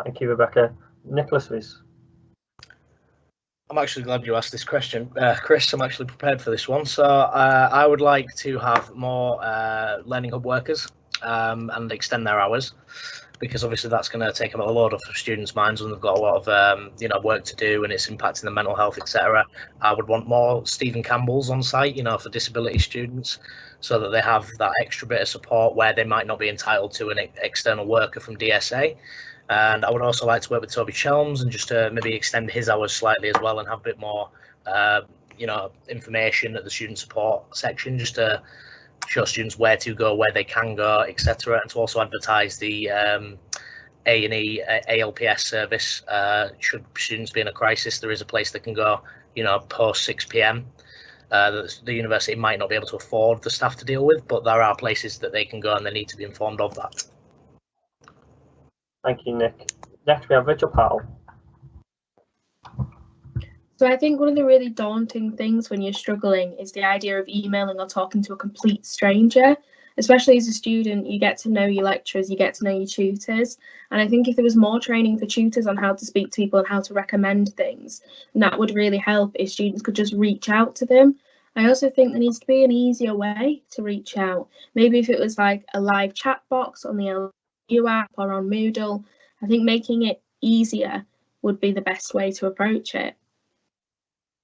Thank you, Rebecca. Nicholas, Reese. I'm actually glad you asked this question, Chris. I'm actually prepared for this one. So I would like to have more Learning Hub workers and extend their hours, because obviously that's going to take a lot of students' minds when they've got a lot of work to do and it's impacting their mental health, etc. I would want more Stephen Campbells on site, for disability students, so that they have that extra bit of support where they might not be entitled to an external worker from DSA. And I would also like to work with Toby Chelms and just maybe extend his hours slightly as well, and have a bit more information at the student support section, just to show students where to go, where they can go, etc., and to also advertise the A&E ALPS service. Should students be in a crisis, there is a place they can go, post 6 p.m. The university might not be able to afford the staff to deal with, but there are places that they can go, and they need to be informed of that. Thank you, Nick. Next, we have Rachel Powell. So I think one of the really daunting things when you're struggling is the idea of emailing or talking to a complete stranger. Especially as a student, you get to know your lecturers, you get to know your tutors. And I think if there was more training for tutors on how to speak to people and how to recommend things, then that would really help if students could just reach out to them. I also think there needs to be an easier way to reach out. Maybe if it was like a live chat box on the LU app or on Moodle, I think making it easier would be the best way to approach it.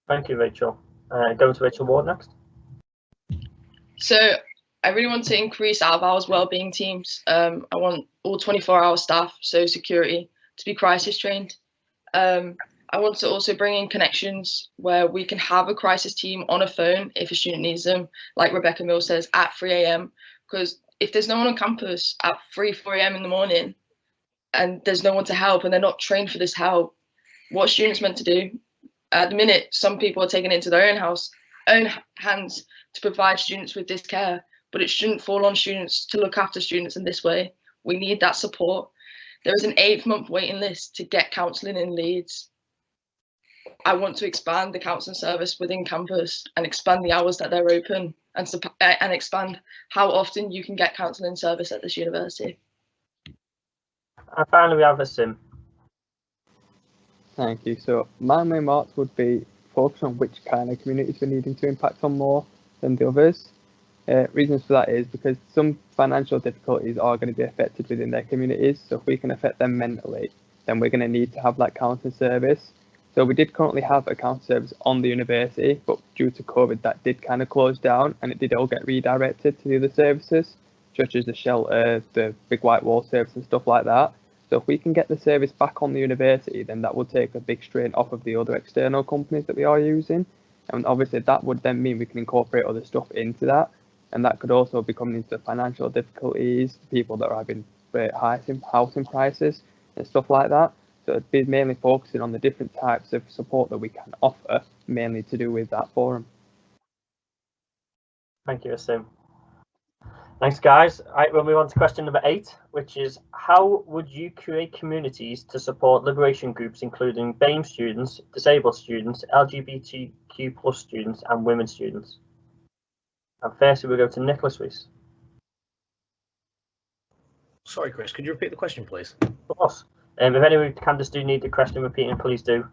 Thank you, Rachel. Going to Rachel Ward next. So I really want to increase out of hours wellbeing teams. I want all 24-hour staff, so security, to be crisis trained. I want to also bring in connections where we can have a crisis team on a phone if a student needs them, like Rebecca Mills says, at 3 a.m. Because if there's no one on campus at 4 a.m. in the morning and there's no one to help and they're not trained for this help, what students meant to do? At the minute, some people are taking it into their own hands to provide students with this care, but it shouldn't fall on students to look after students in this way. We need that support. There is an 8-month waiting list to get counselling in Leeds. I want to expand the counselling service within campus and expand the hours that they're open, and expand how often you can get counselling service at this university. And finally, we have Sim. Thank you. So my main remarks would be, focus on which kind of communities we're needing to impact on more than the others. Reasons for that is because some financial difficulties are going to be affected within their communities. So if we can affect them mentally, then we're going to need to have that counselling service. So we did currently have a counselling service on the university, but due to COVID, that did kind of close down, and it did all get redirected to the other services, such as the shelter, the big white wall service and stuff like that. So if we can get the service back on the university, then that will take a big strain off of the other external companies that we are using. And obviously that would then mean we can incorporate other stuff into that. And that could also be coming into financial difficulties, people that are having housing prices and stuff like that. So it'd be mainly focusing on the different types of support that we can offer, mainly to do with that forum. Thank you, Asim. Thanks, guys. All right, we'll move on to question number 8, which is how would you create communities to support liberation groups, including BAME students, disabled students, LGBTQ+ students, and women students? And firstly, we'll go to Nicholas Reese. Sorry, Chris, could you repeat the question, please? Of course. If anyone can just do need the question repeating, please do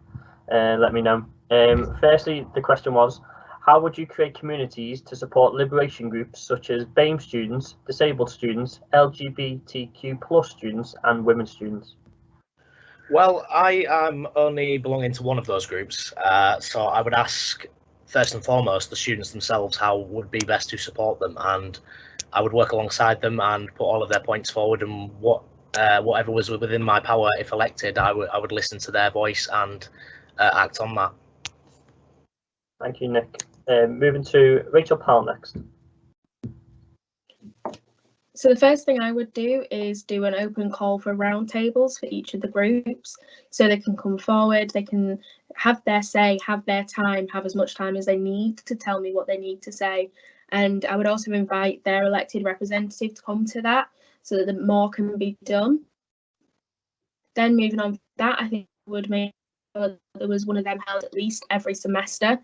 let me know. Firstly, the question was, how would you create communities to support liberation groups such as BAME students, disabled students, LGBTQ+ students, and women students? Well, I am only belonging to one of those groups, so I would ask first and foremost the students themselves how would be best to support them, and I would work alongside them and put all of their points forward, and whatever was within my power, if elected, I would listen to their voice and act on that. Thank you, Nick. Moving to Rachel Powell next. So the first thing I would do is do an open call for roundtables for each of the groups, so they can come forward, they can have their say, have their time, have as much time as they need to tell me what they need to say. And I would also invite their elected representative to come to that, so that more can be done. Then moving on from that, I think I would make sure that there was one of them held at least every semester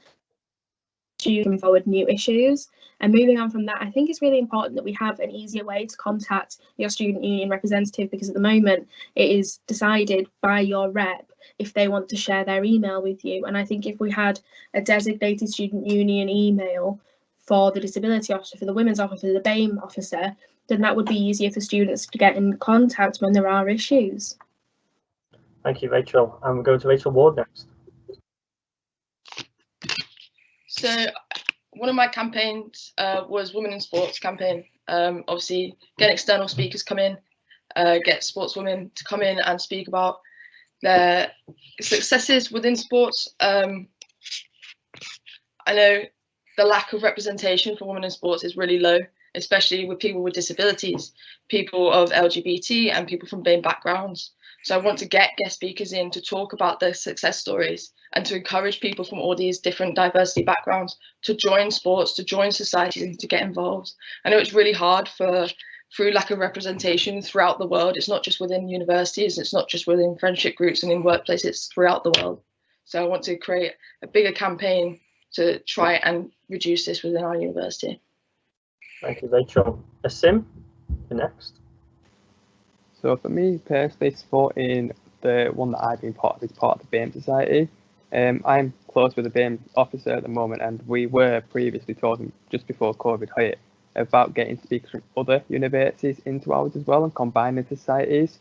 to bring forward new issues. And moving on from that, I think it's really important that we have an easier way to contact your student union representative, because at the moment it is decided by your rep if they want to share their email with you. And I think if we had a designated student union email for the disability officer, for the women's officer, for the BAME officer, then that would be easier for students to get in contact when there are issues. Thank you, Rachel. And we'll go to Rachel Ward next. So one of my campaigns was Women in Sports campaign. Obviously, get external speakers come in, get sportswomen to come in and speak about their successes within sports. I know the lack of representation for women in sports is really low, especially with people with disabilities, people of LGBT and people from BAME backgrounds. So I want to get guest speakers in to talk about their success stories and to encourage people from all these different diversity backgrounds to join sports, to join societies and to get involved. I know it's really hard through lack of representation throughout the world. It's not just within universities, it's not just within friendship groups and in workplaces, it's throughout the world. So I want to create a bigger campaign to try and reduce this within our university. Thank you, Rachel. Asim, the next. So for me personally, supporting the one that I've been part of is part of the BAME Society. I'm close with the BAME officer at the moment, and we were previously talking just before COVID hit about getting speakers from other universities into ours as well and combining societies.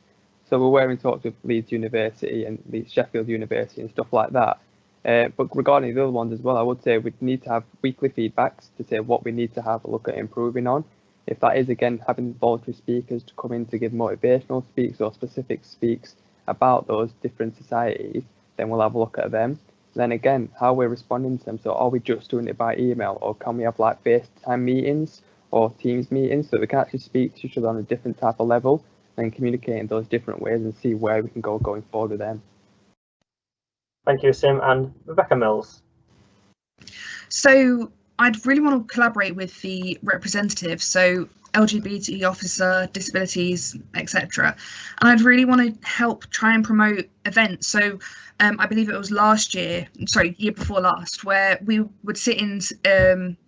So we were in talks with Leeds University and Leeds Sheffield University and stuff like that. But regarding the other ones as well, I would say we'd need to have weekly feedbacks to say what we need to have a look at improving on. If that is, again, having voluntary speakers to come in to give motivational speaks or specific speaks about those different societies, then we'll have a look at them. Then again, how we're responding to them. So are we just doing it by email, or can we have like FaceTime meetings or Teams meetings so we can actually speak to each other on a different type of level and communicate in those different ways and see where we can go going forward with them. Thank you, Sim. And Becca Mills. So I'd really want to collaborate with the representatives, so LGBT officer, disabilities, etc. And I'd really want to help try and promote events. So I believe it was year before last, where we would sit in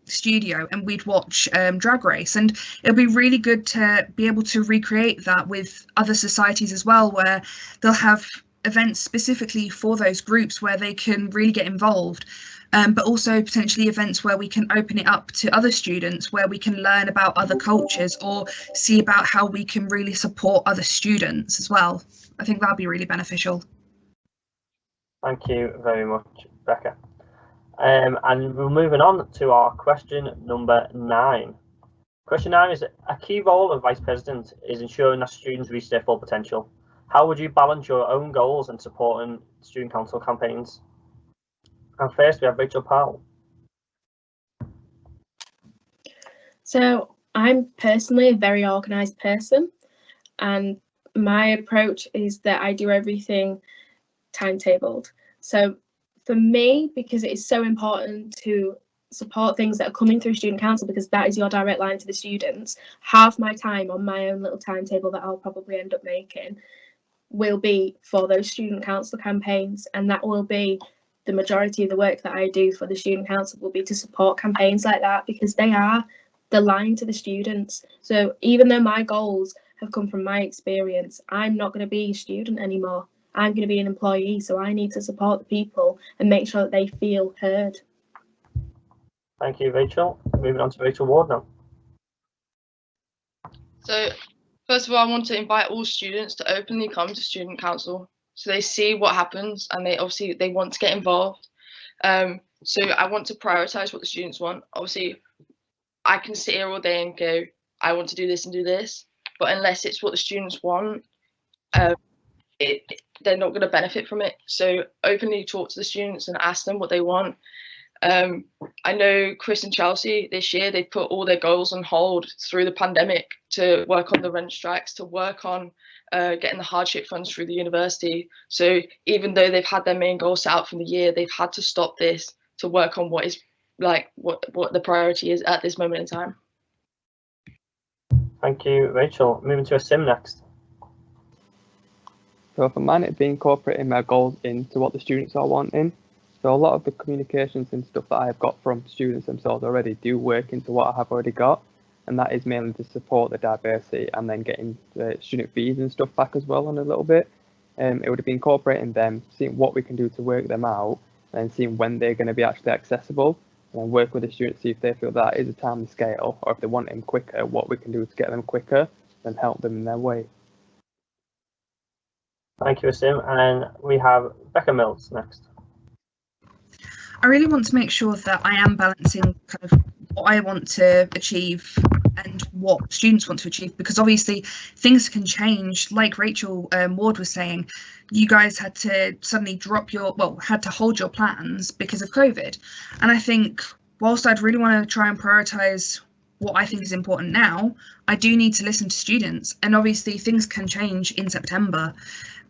studio and we'd watch Drag Race, and it'll be really good to be able to recreate that with other societies as well, where they'll have events specifically for those groups where they can really get involved. but also potentially events where we can open it up to other students, where we can learn about other cultures or see about how we can really support other students as well. I think that'd be really beneficial. Thank you very much, Becca. And we're moving on to our question number 9. Question 9 is, a key role of Vice President is ensuring that students reach their full potential. How would you balance your own goals and supporting student council campaigns? And first we have Rachel Powell. So I'm personally a very organised person, and my approach is that I do everything timetabled. So for me, because it is so important to support things that are coming through student council, because that is your direct line to the students, half my time on my own little timetable that I'll probably end up making will be for those student council campaigns, and that will be the majority of the work that I do for the student council will be to support campaigns like that, because they are the line to the students. So even though my goals have come from my experience, I'm not going to be a student anymore. I'm going to be an employee, so I need to support the people and make sure that they feel heard. Thank you, Rachel. Moving on to Rachel Ward now. So first of all, I want to invite all students to openly come to student council so they see what happens, and they want to get involved. So I want to prioritize what the students want. Obviously, I can sit here all day and go, I want to do this and do this, but unless it's what the students want, they're not going to benefit from it. So openly talk to the students and ask them what they want. I know Chris and Chelsea this year, they put all their goals on hold through the pandemic to work on the rent strikes, to work on getting the hardship funds through the university. So even though they've had their main goal set out from the year, they've had to stop this to work on what is like what the priority is at this moment in time. Thank you, Rachel. Moving to a sim next. So for mine, it'd be incorporating my goals into what the students are wanting. So a lot of the communications and stuff that I've got from students themselves already do work into what I have already got, and that is mainly to support the diversity and then getting the student fees and stuff back as well on a little bit. It would have been incorporating them, seeing what we can do to work them out, and seeing when they're going to be actually accessible, and then work with the students, see if they feel that is a timely scale, or if they want them quicker, what we can do to get them quicker, and help them in their way. Thank you, Asim. And then we have Becca Mills next. I really want to make sure that I am balancing kind of what I want to achieve and what students want to achieve, because obviously things can change. Like Rachel Ward was saying, you guys had to suddenly had to hold your plans because of COVID. And I think whilst I'd really want to try and prioritise what I think is important now, I do need to listen to students. And obviously things can change in September.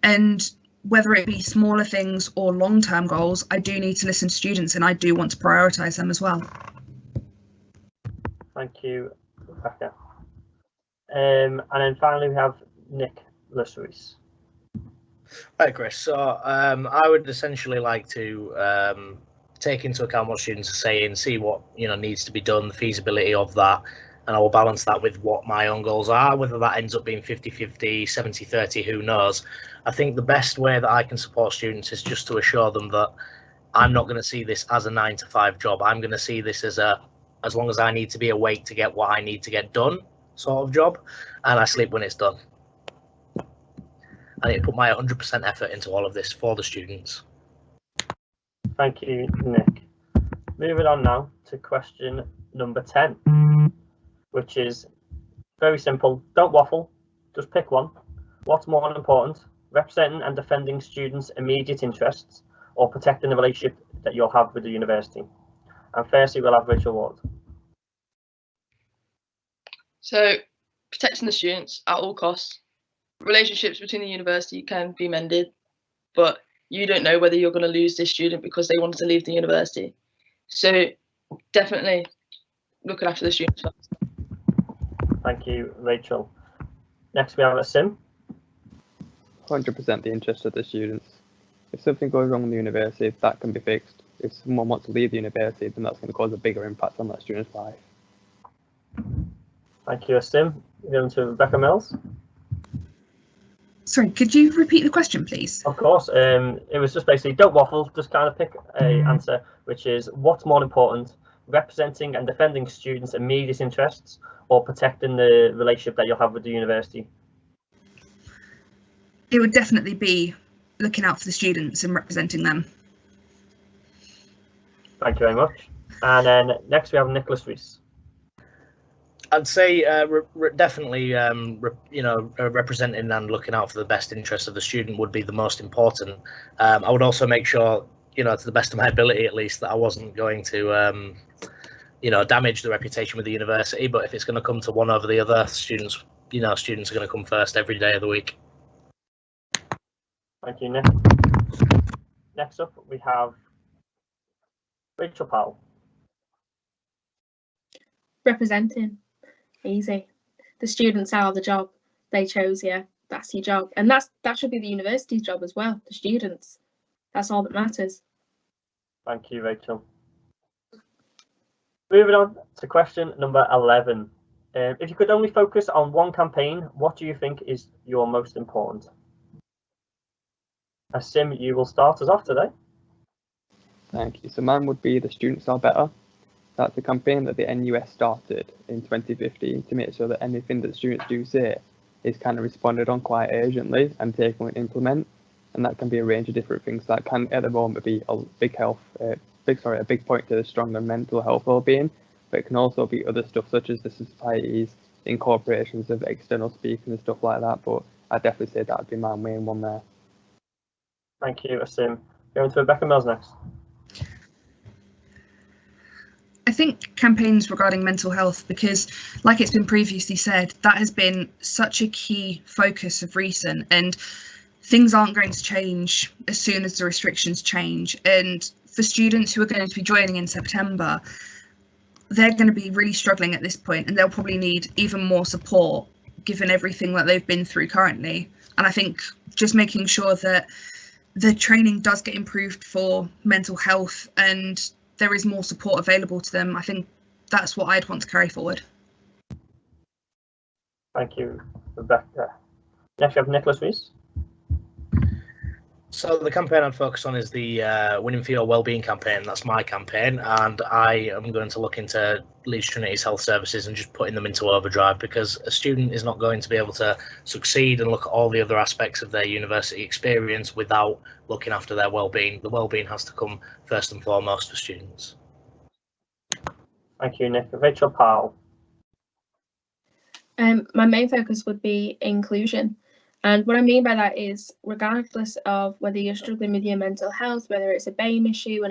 And whether it be smaller things or long-term goals, I do need to listen to students, and I do want to prioritise them as well. Thank you, Becca. And then finally we have Nick Lussaris. Right, Chris. So I would essentially like to take into account what students are saying, see what needs to be done, the feasibility of that, and I will balance that with what my own goals are. Whether that ends up being 50-50, 70-30, who knows. I think the best way that I can support students is just to assure them that I'm not going to see this as a 9-to-5 job. I'm going to see this as as long as I need to be awake to get what I need to get done sort of job, and I sleep when it's done. I need to put my 100% effort into all of this for the students. Thank you, Nick. Moving on now to question number 10, which is very simple. Don't waffle, just pick one. What's more important, representing and defending students' immediate interests or protecting the relationship that you'll have with the university? And firstly, we'll have Rachel Ward. So protecting the students at all costs. Relationships between the university can be mended, but you don't know whether you're going to lose this student because they wanted to leave the university. So definitely looking after the students first. Thank you, Rachel. Next we have Asim. 100% the interest of the students. If something goes wrong in the university, that can be fixed. If someone wants to leave the university, then that's going to cause a bigger impact on that student's life. Thank you, Asim. We're going to Becca Mills. Sorry, could you repeat the question, please? Of course. It was just basically, don't waffle, just kind of pick a answer, which is what's more important, representing and defending students' immediate interests or protecting the relationship that you'll have with the university? It would definitely be looking out for the students and representing them. Thank you very much. And then next we have Nicholas Reese. I'd say definitely, representing and looking out for the best interests of the student would be the most important. I would also make sure, to the best of my ability at least, that I wasn't going to, damage the reputation with the university. But if it's going to come to one over the other, students are going to come first every day of the week. Thank you, Nick. Next up, we have Rachel Powell. Representing. Easy. The students are the job. They chose you. That's your job. And that should be the university's job as well, the students. That's all that matters. Thank you, Rachel. Moving on to question number 11. If you could only focus on one campaign, what do you think is your most important? Sim, you will start us off today. Thank you. So mine would be The Students Are Better. That's a campaign that the NUS started in 2015 to make sure that anything that students do say is kind of responded on quite urgently and taken and implement. And that can be a range of different things. That can at the moment be a big point to the stronger mental health well-being, but it can also be other stuff such as the societies, incorporations of external speakers and stuff like that. But I'd definitely say that would be my main one there. Thank you, Sim. Going to Becca Mills next. I think campaigns regarding mental health, because like it's been previously said, that has been such a key focus of recent, and things aren't going to change as soon as the restrictions change. And for students who are going to be joining in September, they're going to be really struggling at this point, and they'll probably need even more support given everything that they've been through currently. And I think just making sure that the training does get improved for mental health and there is more support available to them, I think that's what I'd want to carry forward. Thank you, Rebecca. Next we have Nicholas Reese. So the campaign I'd focus on is the Winning for Your Wellbeing campaign. That's my campaign, and I am going to look into Leeds Trinity's health services and just putting them into overdrive, because a student is not going to be able to succeed and look at all the other aspects of their university experience without looking after their wellbeing. The wellbeing has to come first and foremost for students. Thank you, Nick. Rachel Powell. My main focus would be inclusion. And what I mean by that is, regardless of whether you're struggling with your mental health, whether it's a BAME issue, an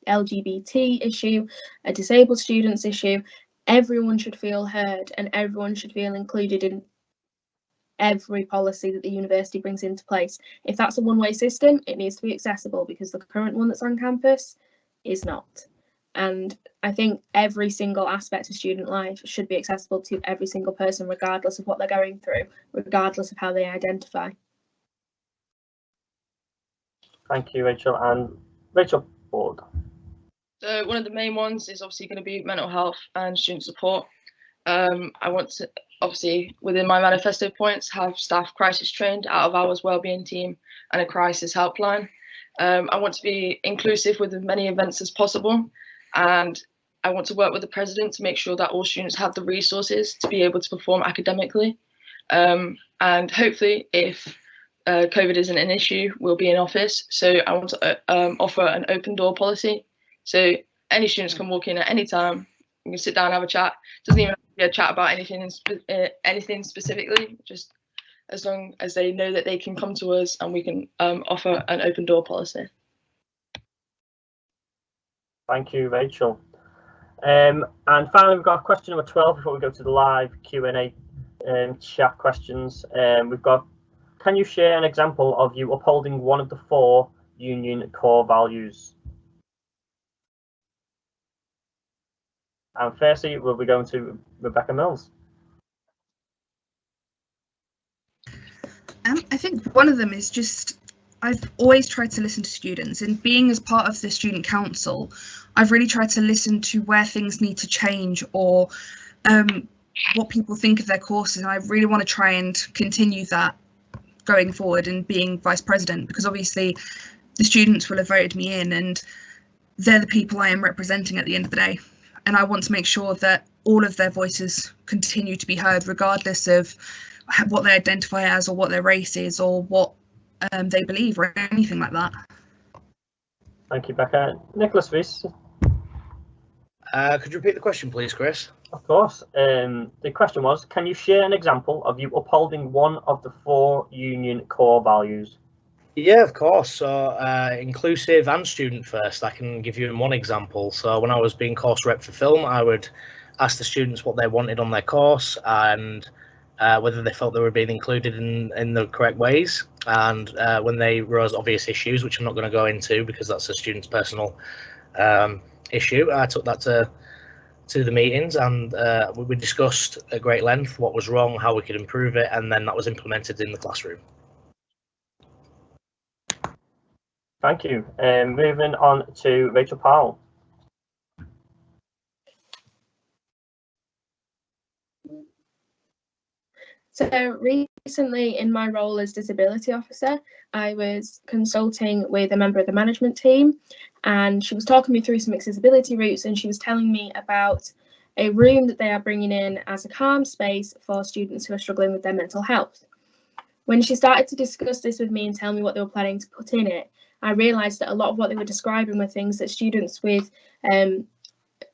LGBT issue, a disabled students issue, everyone should feel heard and everyone should feel included in every policy that the university brings into place. If that's a one-way system, it needs to be accessible, because the current one that's on campus is not. And I think every single aspect of student life should be accessible to every single person, regardless of what they're going through, regardless of how they identify. Thank you, Rachel. And Rachel Ford. So one of the main ones is obviously going to be mental health and student support. I want to, obviously, within my manifesto points, have staff crisis trained, out of hours wellbeing team, and a crisis helpline. I want to be inclusive with as many events as possible, and I want to work with the president to make sure that all students have the resources to be able to perform academically. And hopefully, if COVID isn't an issue, we'll be in office. So I want to offer an open door policy. So any students can walk in at any time. You can sit down and have a chat. Doesn't even have to be a chat about anything specifically, just as long as they know that they can come to us and we can offer an open door policy. Thank you, Rachel. And finally, we've got question number 12 before we go to the live Q&A chat questions. We've got, can you share an example of you upholding one of the 4 union core values? And firstly, we'll be going to Becca Mills. I think one of them is just, I've always tried to listen to students, and being as part of the student council, I've really tried to listen to where things need to change or what people think of their courses, and I really want to try and continue that going forward and being vice president, because obviously the students will have voted me in and they're the people I am representing at the end of the day. And I want to make sure that all of their voices continue to be heard, regardless of what they identify as or what their race is or what they believe or anything like that. Thank you, Becca. Nicholas, Reese. Could you repeat the question, please, Chris? Of course. The question was, can you share an example of you upholding one of the 4 union core values? Yeah, of course. So inclusive and student first. I can give you one example. So when I was being course rep for film, I would ask the students what they wanted on their course and whether they felt they were being included in the correct ways. And when they rose obvious issues, which I'm not going to go into because that's a student's personal issue, I took that to the meetings and we discussed at great length what was wrong, how we could improve it, and then that was implemented in the classroom. Thank you. Moving on to Rachel Powell. So recently in my role as disability officer, I was consulting with a member of the management team and she was talking me through some accessibility routes and she was telling me about a room that they are bringing in as a calm space for students who are struggling with their mental health. When she started to discuss this with me and tell me what they were planning to put in it, I realised that a lot of what they were describing were things that students with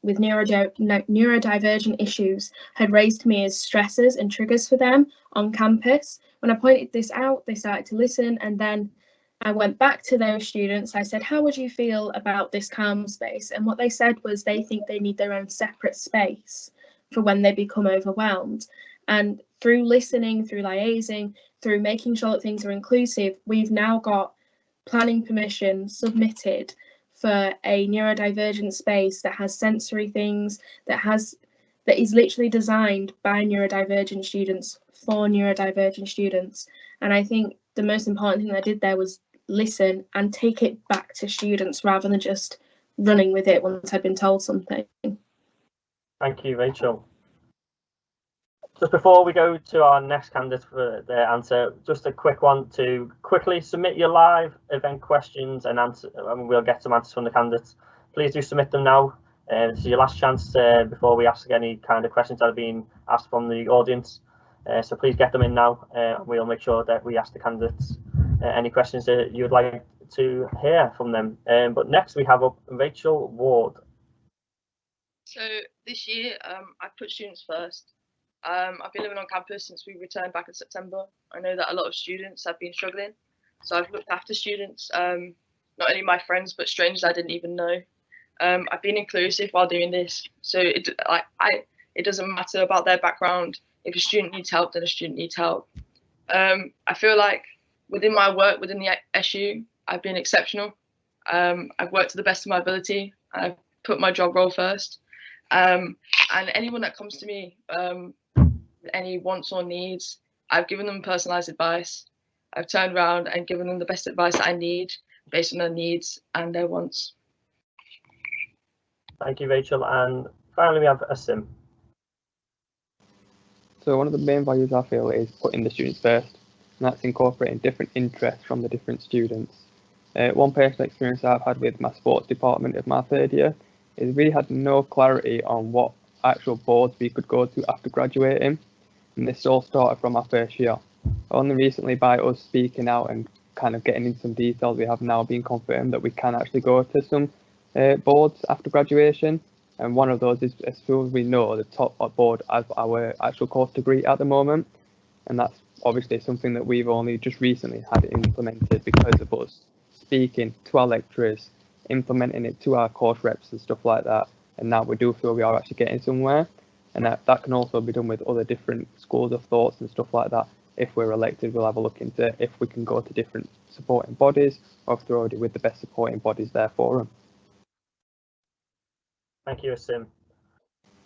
neurodivergent issues had raised to me as stressors and triggers for them on campus. When I pointed this out, they started to listen, and then I went back to those students. I said, how would you feel about this calm space? And what they said was they think they need their own separate space for when they become overwhelmed. And through listening, through liaising, through making sure that things are inclusive, we've now got planning permission submitted for a neurodivergent space that has sensory things, that is literally designed by neurodivergent students for neurodivergent students. And I think the most important thing I did there was listen and take it back to students rather than just running with it once I'd been told something. Thank you, Rachel. Just before we go to our next candidate for their answer, just a quick one to quickly submit your live event questions and answer. We'll get some answers from the candidates. Please do submit them now. This is your last chance before we ask any kind of questions that have been asked from the audience. So please get them in now. We'll make sure that we ask the candidates any questions that you would like to hear from them. But next we have up Rachel Ward. So this year I put students first. I've been living on campus since we returned back in September. I know that a lot of students have been struggling, so I've looked after students, not only my friends but strangers I didn't even know. I've been inclusive while doing this, so it doesn't matter about their background. If a student needs help, then a student needs help. I feel like within my work within the SU, I've been exceptional. I've worked to the best of my ability. I've put my job role first, and anyone that comes to me any wants or needs, I've given them personalized advice. I've turned around and given them the best advice that I need based on their needs and their wants. Thank you, Rachel. And finally, we have Asim. So one of the main values I feel is putting the students first, and that's incorporating different interests from the different students. One personal experience I've had with my sports department of my third year is we had no clarity on what actual boards we could go to after graduating, and this all started from our first year. Only recently, by us speaking out and kind of getting into some details, we have now been confirmed that we can actually go to some boards after graduation, and one of those is, as far as we know, the top board as our actual course degree at the moment, and that's obviously something that we've only just recently had implemented because of us speaking to our lecturers, implementing it to our course reps and stuff like that, and now we do feel we are actually getting somewhere. And that can also be done with other different schools of thoughts and stuff like that. If we're elected, we'll have a look into if we can go to different supporting bodies, or if they're already with the best supporting bodies there for them. Thank you, Asim.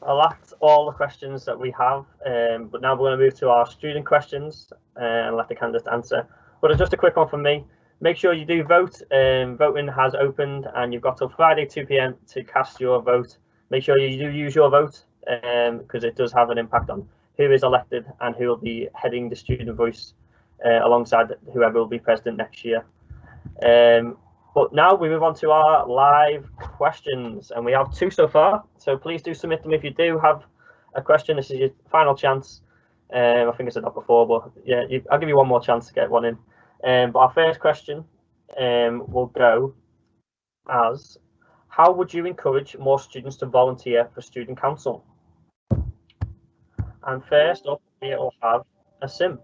Well, that's all the questions that we have, but now we're going to move to our student questions and let the candidates answer. But it's just a quick one from me. Make sure you do vote. Voting has opened and you've got till Friday 2 p.m. to cast your vote. Make sure you do use your vote because it does have an impact on who is elected and who will be heading the student voice alongside whoever will be president next year. But now we move on to our live questions, and we have 2 so far. So please do submit them if you do have a question. This is your final chance. I think I said that before, but yeah, I'll give you one more chance to get one in. But our first question will go as, how would you encourage more students to volunteer for student council? And first up, we will have a sim.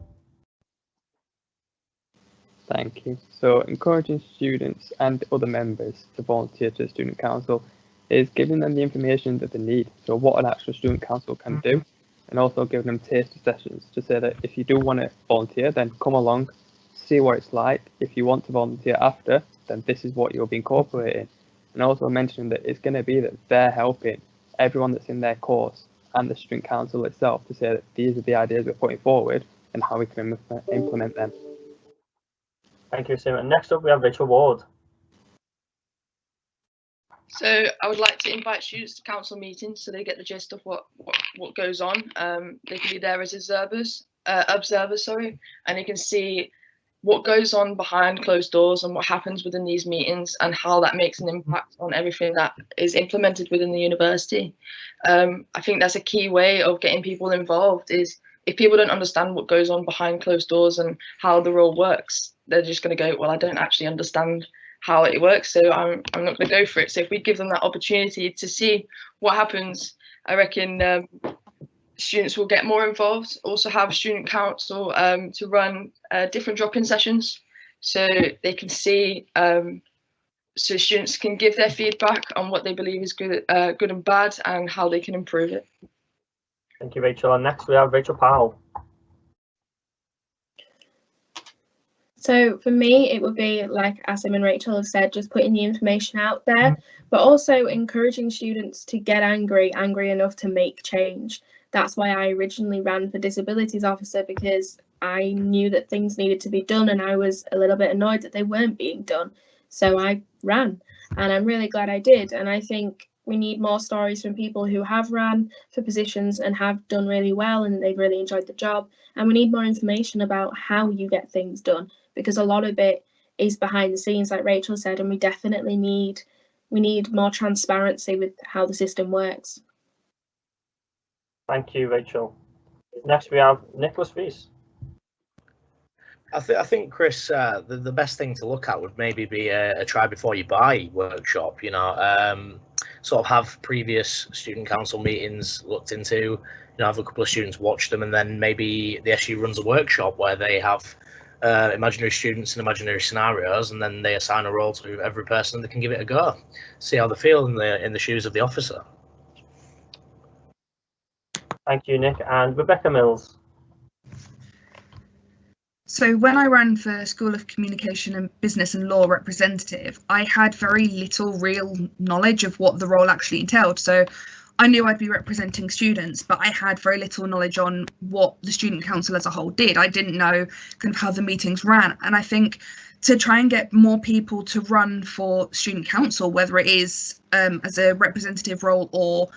Thank you. So encouraging students and other members to volunteer to the student council is giving them the information that they need. So what an actual student council can do, and also giving them taster sessions to say that if you do want to volunteer, then come along, see what it's like. If you want to volunteer after, then this is what you'll be incorporating. And also mentioning that it's going to be that they're helping everyone that's in their course and the student council itself to say that these are the ideas we're putting forward and how we can implement them. Thank you, Sim. And next up, we have Rachel Ward. So I would like to invite students to council meetings so they get the gist of what goes on. They can be there as observers, and they can see what goes on behind closed doors and what happens within these meetings and how that makes an impact on everything that is implemented within the university. I think that's a key way of getting people involved, is if people don't understand what goes on behind closed doors and how the role works, they're just going to go, well, I don't actually understand how it works, so I'm not going to go for it. So if we give them that opportunity to see what happens, I reckon students will get more involved. Also have student council to run different drop-in sessions, so they can see, so students can give their feedback on what they believe is good and bad, and how they can improve it. Thank you, Rachel. And next we have Rachel Powell. So for me, it would be, like Asim and Rachel have said, just putting the information out there, but also encouraging students to get angry enough to make change. That's why I originally ran for disabilities officer, because I knew that things needed to be done and I was a little bit annoyed that they weren't being done. So I ran, and I'm really glad I did. And I think we need more stories from people who have ran for positions and have done really well and they've really enjoyed the job. And we need more information about how you get things done, because a lot of it is behind the scenes, like Rachel said, and we definitely need more transparency with how the system works. Thank you, Rachel. Next we have Reese. I think, Chris, the best thing to look at would maybe be a try before you buy workshop. You know, sort of have previous student council meetings looked into. You know, have a couple of students watch them, and then maybe the SU runs a workshop where they have imaginary students and imaginary scenarios, and then they assign a role to every person. They can give it a go, see how they feel in the shoes of the officer. Thank you, Nick. And Becca Mills. So when I ran for School of Communication and Business and Law representative, I had very little real knowledge of what the role actually entailed. So I knew I'd be representing students, but I had very little knowledge on what the student council as a whole did. I didn't know kind of how the meetings ran. And I think to try and get more people to run for student council, whether it is as a representative role or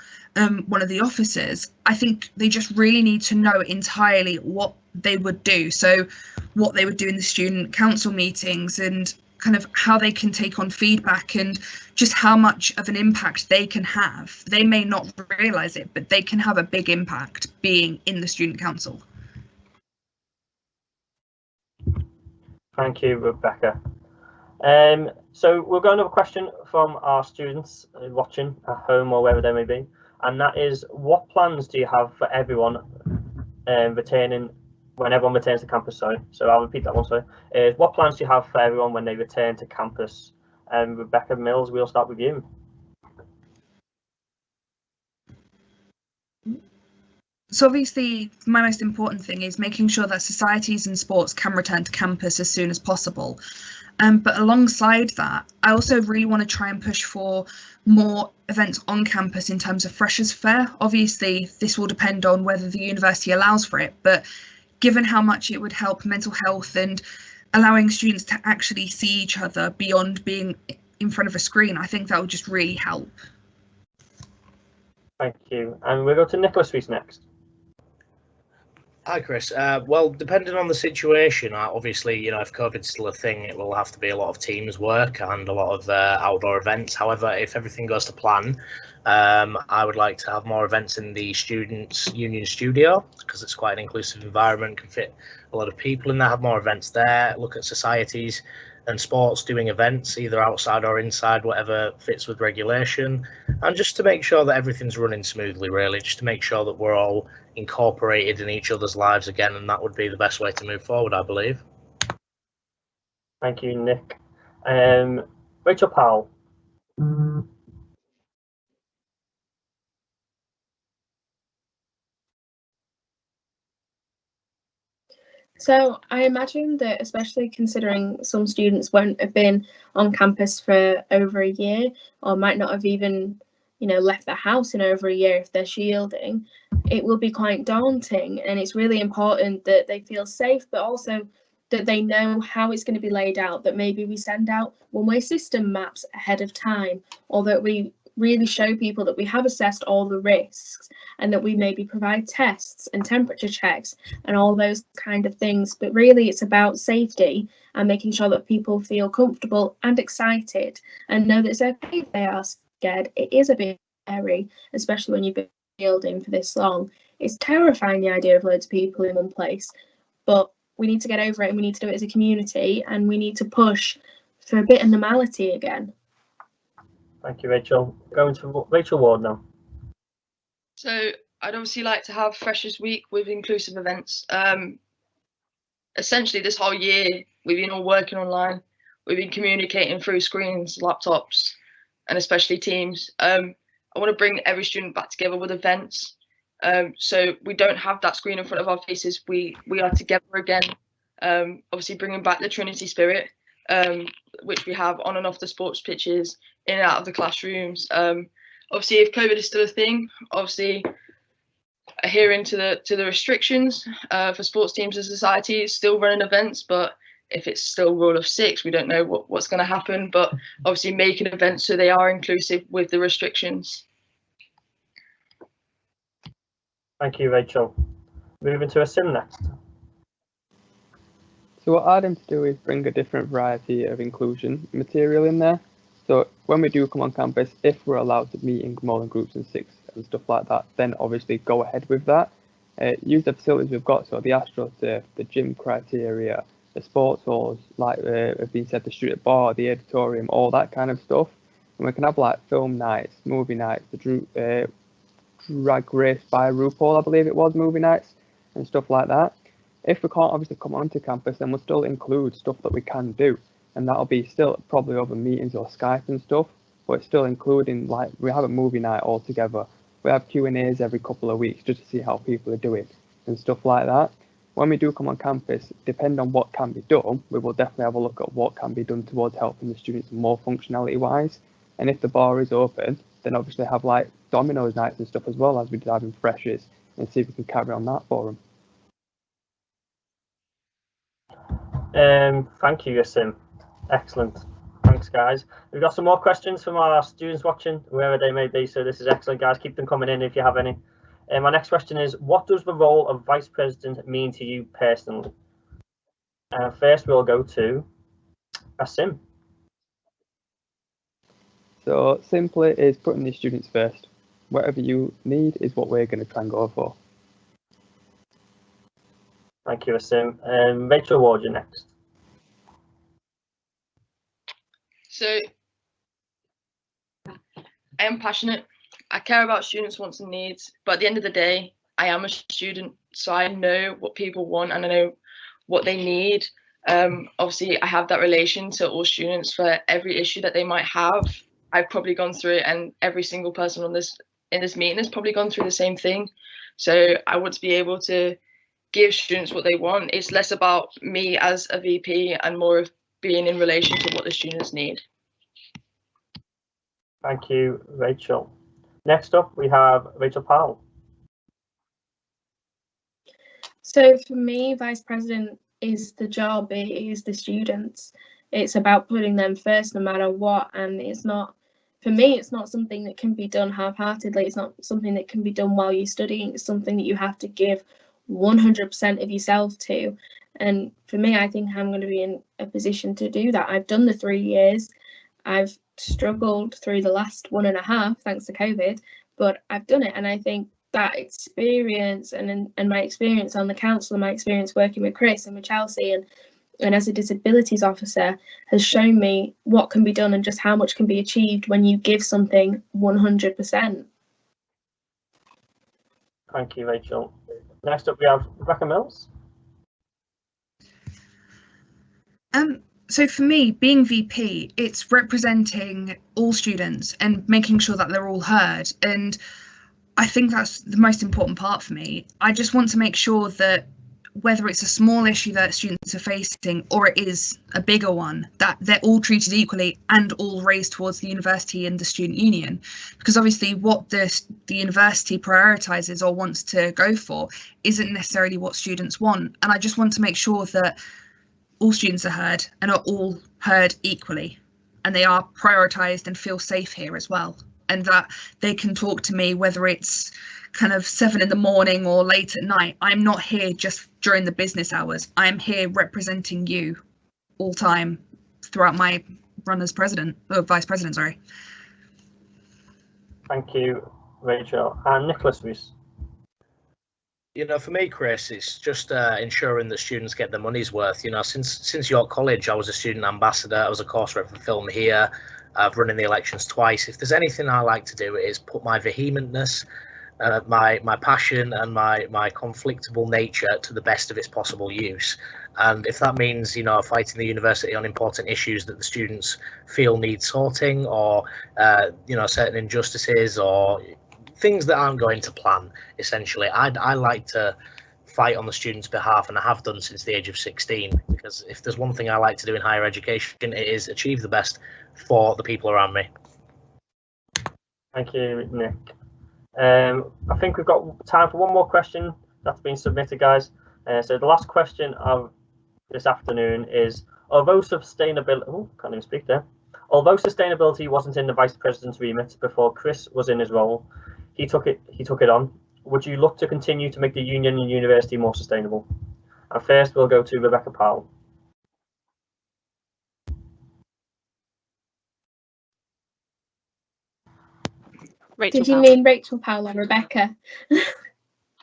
one of the officers, I think they just really need to know entirely what they would do. So what they would do in the student council meetings, and kind of how they can take on feedback, and just how much of an impact they can have. They may not realise it, but they can have a big impact being in the student council. Thank you, Rebecca. So we'll go another question from our students watching at home or wherever they may be, and that is, what plans do you have for everyone returning when everyone returns to campus? Sorry, so I'll repeat that one. Sorry, what plans do you have for everyone when they return to campus? Rebecca Mills, we'll start with you. So obviously my most important thing is making sure that societies and sports can return to campus as soon as possible. But alongside that, I also really want to try and push for more events on campus in terms of Freshers' Fair. Obviously, this will depend on whether the university allows for it, but given how much it would help mental health and allowing students to actually see each other beyond being in front of a screen, I think that would just really help. Thank you. And we'll go to Reese next. Hi, Chris. Well, depending on the situation, obviously, if COVID's still a thing, it will have to be a lot of teams work and a lot of outdoor events. However, if everything goes to plan, I would like to have more events in the Students' Union studio because it's quite an inclusive environment, can fit a lot of people in there, have more events there, look at societies and sports doing events, either outside or inside, whatever fits with regulation, and just to make sure that everything's running smoothly, really, just to make sure that we're all incorporated in each other's lives again, and that would be the best way to move forward, I believe. Thank you, Nick. Rachel Powell. So I imagine that, especially considering some students won't have been on campus for over a year, or might not have even, left the house in over a year if they're shielding, it will be quite daunting. And it's really important that they feel safe, but also that they know how it's going to be laid out, that maybe we send out one-way system maps ahead of time, or that we really show people that we have assessed all the risks, and that we maybe provide tests and temperature checks and all those kind of things. But really it's about safety and making sure that people feel comfortable and excited and know that it's okay if they are scared. It is a bit scary, especially when you've been shielding for this long. It's terrifying, the idea of loads of people in one place, but we need to get over it, and we need to do it as a community, and we need to push for a bit of normality again. Thank you, Rachel. Going to Rachel Ward now. So I'd obviously like to have Freshers Week with inclusive events. Essentially, this whole year, we've been all working online. We've been communicating through screens, laptops, and especially Teams. I want to bring every student back together with events. So we don't have that screen in front of our faces. We are together again. Obviously, bringing back the Trinity spirit, which we have on and off the sports pitches, in and out of the classrooms. Obviously, if COVID is still a thing, obviously adhering to the restrictions for sports teams and societies, still running events. But if it's still rule of 6, we don't know what's going to happen. But obviously making events so they are inclusive with the restrictions. Thank you, Rachel. Moving to Asim next. So what I'd aim to do is bring a different variety of inclusion material in there. So when we do come on campus, if we're allowed to meet in more than groups of 6 and stuff like that, then obviously go ahead with that. Use the facilities we've got, so the AstroTurf, the gym criteria, the sports halls, like have been said, the student bar, the auditorium, all that kind of stuff. And we can have like film nights, movie nights, the Drag Race by RuPaul, I believe it was, movie nights and stuff like that. If we can't obviously come onto campus, then we'll still include stuff that we can do, and that'll be still probably over meetings or Skype and stuff, but it's still including, like, we have a movie night all together, we have Q&As every couple of weeks just to see how people are doing and stuff like that. When we do come on campus, depending on what can be done, we will definitely have a look at what can be done towards helping the students more functionality wise. And if the bar is open, then obviously have like Domino's nights and stuff as well, as we did have in Freshers, and see if we can carry on that for them. Thank you, Asim. Excellent. Thanks, guys. We've got some more questions from our students watching, wherever they may be. So this is excellent, guys. Keep them coming in if you have any. My next question is, what does the role of Vice President mean to you personally? First, we'll go to Asim. So simply is putting the students first. Whatever you need is what we're going to try and go for. Thank you, Asim. Rachel Ward, you're next. So I am passionate. I care about students' wants and needs, but at the end of the day, I am a student, so I know what people want and I know what they need. Obviously, I have that relation to all students for every issue that they might have. I've probably gone through it, and every single person in this meeting has probably gone through the same thing. So I want to be able to give students what they want. It's less about me as a VP and more of being in relation to what the students need. Thank you, Rachel. Next up, we have Rachel Powell. So for me, Vice President is the job, it is the students. It's about putting them first no matter what, and it's not, for me, it's not something that can be done half-heartedly. It's not something that can be done while you're studying. It's something that you have to give 100% of yourself to. And for me, I think I'm going to be in a position to do that. I've done the 3 years. I've struggled through the last 1.5 thanks to COVID, but I've done it. And I think that experience and my experience on the council and my experience working with Chris and with Chelsea and as a disabilities officer has shown me what can be done and just how much can be achieved when you give something 100%. Thank you, Rachel. Next up, we have Becca Mills. So for me, being VP, it's representing all students and making sure that they're all heard. And I think that's the most important part for me. I just want to make sure that whether it's a small issue that students are facing or it is a bigger one, that they're all treated equally and all raised towards the university and the student union. Because obviously what the university prioritises or wants to go for isn't necessarily what students want. And I just want to make sure that all students are heard and are all heard equally, and they are prioritised and feel safe here as well, and that they can talk to me whether it's kind of 7 in the morning or late at night. I'm not here just during the business hours. I'm here representing you all time throughout my run as president, or vice president, sorry. Thank you, Rachel. And Nicholas, Reese. You know, for me, Chris, it's just ensuring that students get their money's worth. You know, since York College, I was a student ambassador. I was a course rep for film here. I've run in the elections twice. If there's anything I like to do, it is put my vehementness, my passion and my conflictable nature to the best of its possible use. And if that means, you know, fighting the university on important issues that the students feel need sorting, or, you know, certain injustices or things that aren't going to plan, essentially, I like to fight on the students' behalf, and I have done since the age of 16, because if there's one thing I like to do in higher education, it is achieve the best for the people around me. Thank you, Nick. I think we've got time for one more question that's been submitted, guys. So the last question of this afternoon is, although sustainability wasn't in the vice president's remit before Chris was in his role, he took it on. Would you look to continue to make the union and university more sustainable? And first we'll go to Rebecca Powell. Did you mean Rachel Powell or Rebecca?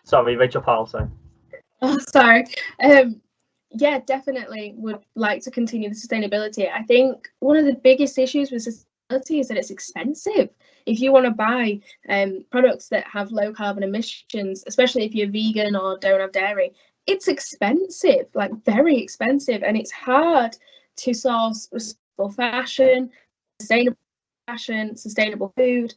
Sorry, Rachel Powell, sorry. Oh, sorry. Yeah, definitely would like to continue the sustainability. I think one of the biggest issues with sustainability is that it's expensive. If you want to buy products that have low carbon emissions, especially if you're vegan or don't have dairy, it's expensive, like very expensive, and it's hard to source sustainable fashion, sustainable food,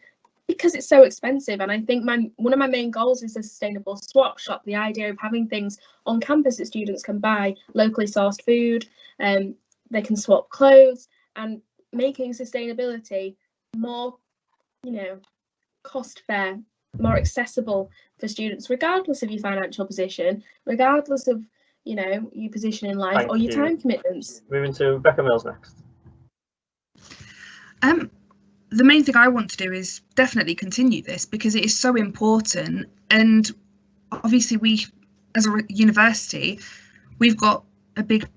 because it's so expensive. And I think one of my main goals is a sustainable swap shop, the idea of having things on campus that students can buy locally sourced food, they can swap clothes, and making sustainability more, you know, cost fair, more accessible for students, regardless of your financial position, regardless of, you know, your position in life or your time commitments. Moving to Becca Mills next. The main thing I want to do is definitely continue this, because it is so important. And obviously we, as a university, we've got a big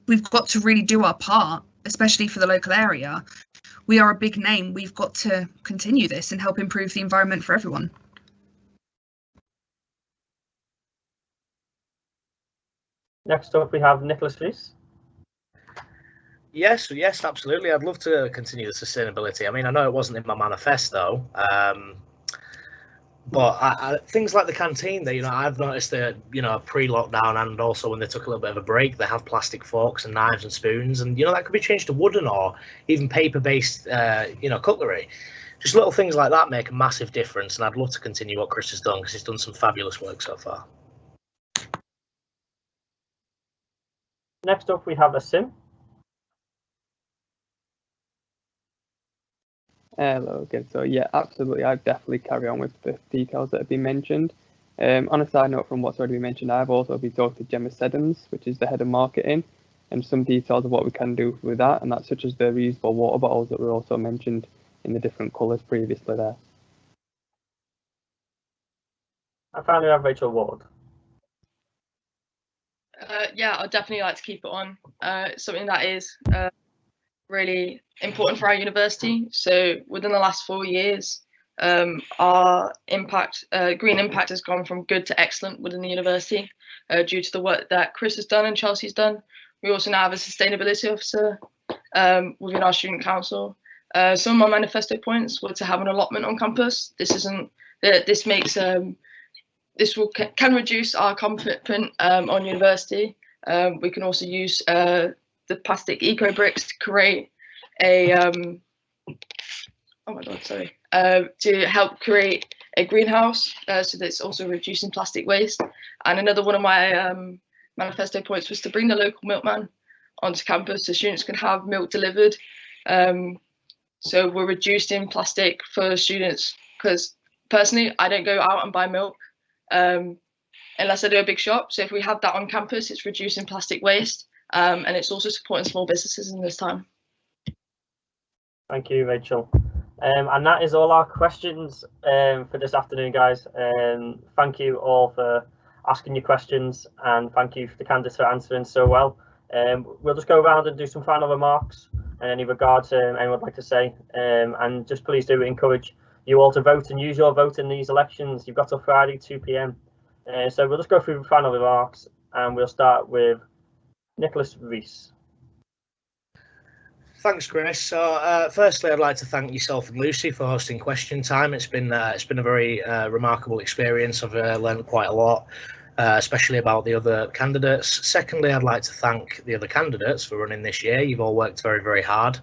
we've got to really do our part, especially for the local area. We are a big name. We've got to continue this and help improve the environment for everyone. Next up, we have Nicholas Reese. Yes, absolutely. I'd love to continue the sustainability. I mean, I know it wasn't in my manifesto, but things like the canteen, you know, I've noticed that, you know, pre-lockdown and also when they took a little bit of a break, they have plastic forks and knives and spoons, and, you know, that could be changed to wooden or even paper-based, you know, cutlery. Just little things like that make a massive difference, and I'd love to continue what Chris has done, because he's done some fabulous work so far. Next up, we have Asim. Hello again. So yeah, absolutely, I'd definitely carry on with the details that have been mentioned. On a side note from what's already been mentioned, I've also been talking to Gemma Seddons, which is the head of marketing, and some details of what we can do with that, and that's such as the reusable water bottles that were also mentioned in the different colours previously there. And finally, we have Rachel Ward. Yeah, I'd definitely like to keep it on. Something that is really important for our university. So within the last 4 years, our impact, green impact, has gone from good to excellent within the university due to the work that Chris has done and Chelsea's done. We also now have a sustainability officer within our student council. Some of my manifesto points were to have an allotment on campus. This makes can reduce our carbon footprint on university. We can also use the plastic eco bricks to create a to help create a greenhouse, so that's also reducing plastic waste. And another one of my manifesto points was to bring the local milkman onto campus so students can have milk delivered. So we're reducing plastic for students, because personally I don't go out and buy milk unless I do a big shop. So if we have that on campus, it's reducing plastic waste, and it's also supporting small businesses in this time. Thank you, Rachel. And that is all our questions for this afternoon, guys. Thank you all for asking your questions, and thank you for the candidates for answering so well. We'll just go around and do some final remarks and any regards anyone would like to say. And just please do encourage you all to vote and use your vote in these elections. You've got till Friday, 2 p.m. So we'll just go through final remarks, and we'll start with Nicholas Reese. Thanks, Chris. So, firstly, I'd like to thank yourself and Lucy for hosting Question Time. It's been a very remarkable experience. I've learned quite a lot, especially about the other candidates. Secondly, I'd like to thank the other candidates for running this year. You've all worked very, very hard,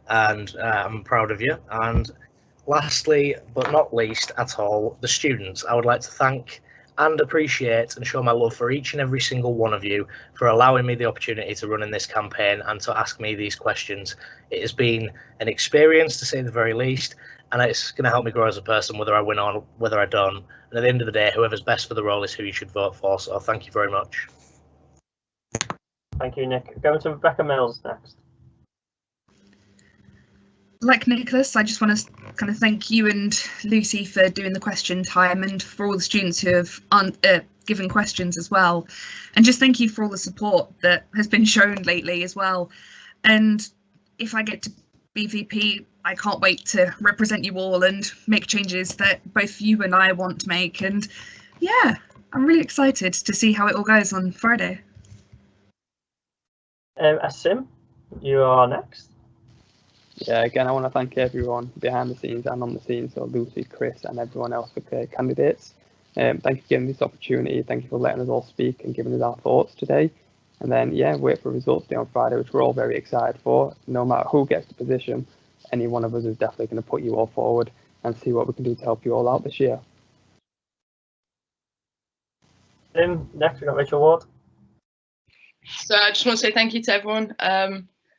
and I'm proud of you. And lastly, but not least at all, the students. I would like to thank and appreciate and show my love for each and every single one of you for allowing me the opportunity to run in this campaign and to ask me these questions. It has been an experience, to say the very least, and it's going to help me grow as a person, whether I win or whether I don't. And at the end of the day, whoever's best for the role is who you should vote for. So thank you very much. Thank you, Nick. Going to Becca Mills next. Like Nicholas, I just want to kind of thank you and Lucy for doing the question time, and for all the students who have given questions as well. And just thank you for all the support that has been shown lately as well. And if I get to be VP, I can't wait to represent you all and make changes that both you and I want to make. And yeah, I'm really excited to see how it all goes on Friday. Asim, you are next. Yeah, again, I want to thank everyone behind the scenes and on the scenes, so Lucy, Chris, and everyone else for the candidates. Thank you for giving this opportunity. Thank you for letting us all speak and giving us our thoughts today. And then, yeah, wait for results day on Friday, which we're all very excited for. No matter who gets the position, any one of us is definitely going to put you all forward and see what we can do to help you all out this year. Next, we've got Rachel Ward. So I just want to say thank you to everyone.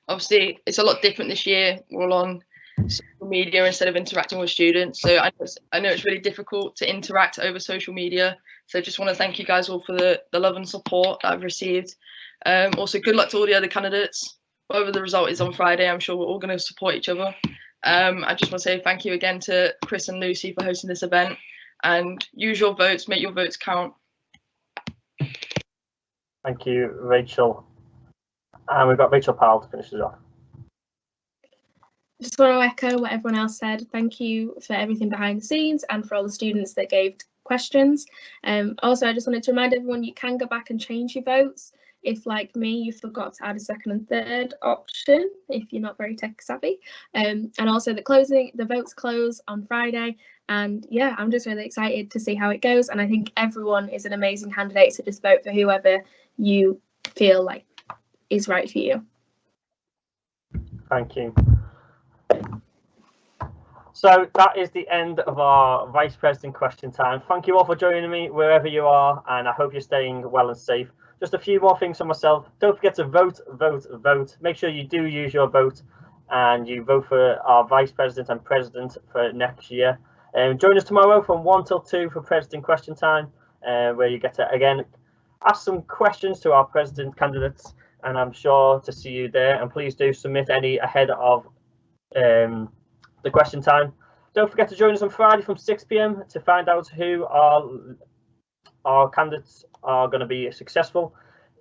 Obviously, it's a lot different this year. We're all on social media instead of interacting with students. So I know it's really difficult to interact over social media. So I just want to thank you guys all for the love and support that I've received. Also, good luck to all the other candidates. Whatever the result is on Friday, I'm sure we're all going to support each other. I just want to say thank you again to Chris and Lucy for hosting this event. And use your votes, make your votes count. Thank you, Rachel. And we've got Rachel Powell to finish us off. Just want to echo what everyone else said. Thank you for everything behind the scenes and for all the students that gave questions. Also, I just wanted to remind everyone you can go back and change your votes if, like me, you forgot to add a second and third option if you're not very tech savvy. And also the votes close on Friday. And yeah, I'm just really excited to see how it goes. And I think everyone is an amazing candidate, so just vote for whoever you feel like is right for you. Thank you. So that is the end of our Vice President question time. Thank you all for joining me wherever you are, and I hope you're staying well and safe. Just a few more things for myself. Don't forget to vote, vote, vote. Make sure you do use your vote and you vote for our Vice President and President for next year. Join us tomorrow from 1 till 2 for President question time, where you get to, again, ask some questions to our President candidates, and I'm sure to see you there. And please do submit any ahead of the question time. Don't forget to join us on Friday from 6 p.m. to find out who our our candidates are going to be successful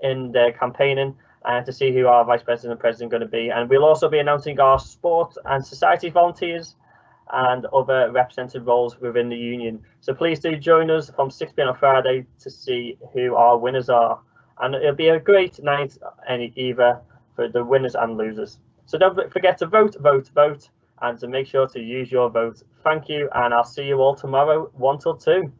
in their campaigning, and to see who our vice president and president are going to be. And we'll also be announcing our sport and society volunteers and other represented roles within the union. So please do join us from 6 p.m. on Friday to see who our winners are. And it'll be a great night either for the winners and losers. So don't forget to vote, vote, vote, and to make sure to use your vote. Thank you, and I'll see you all tomorrow, 1 till 2.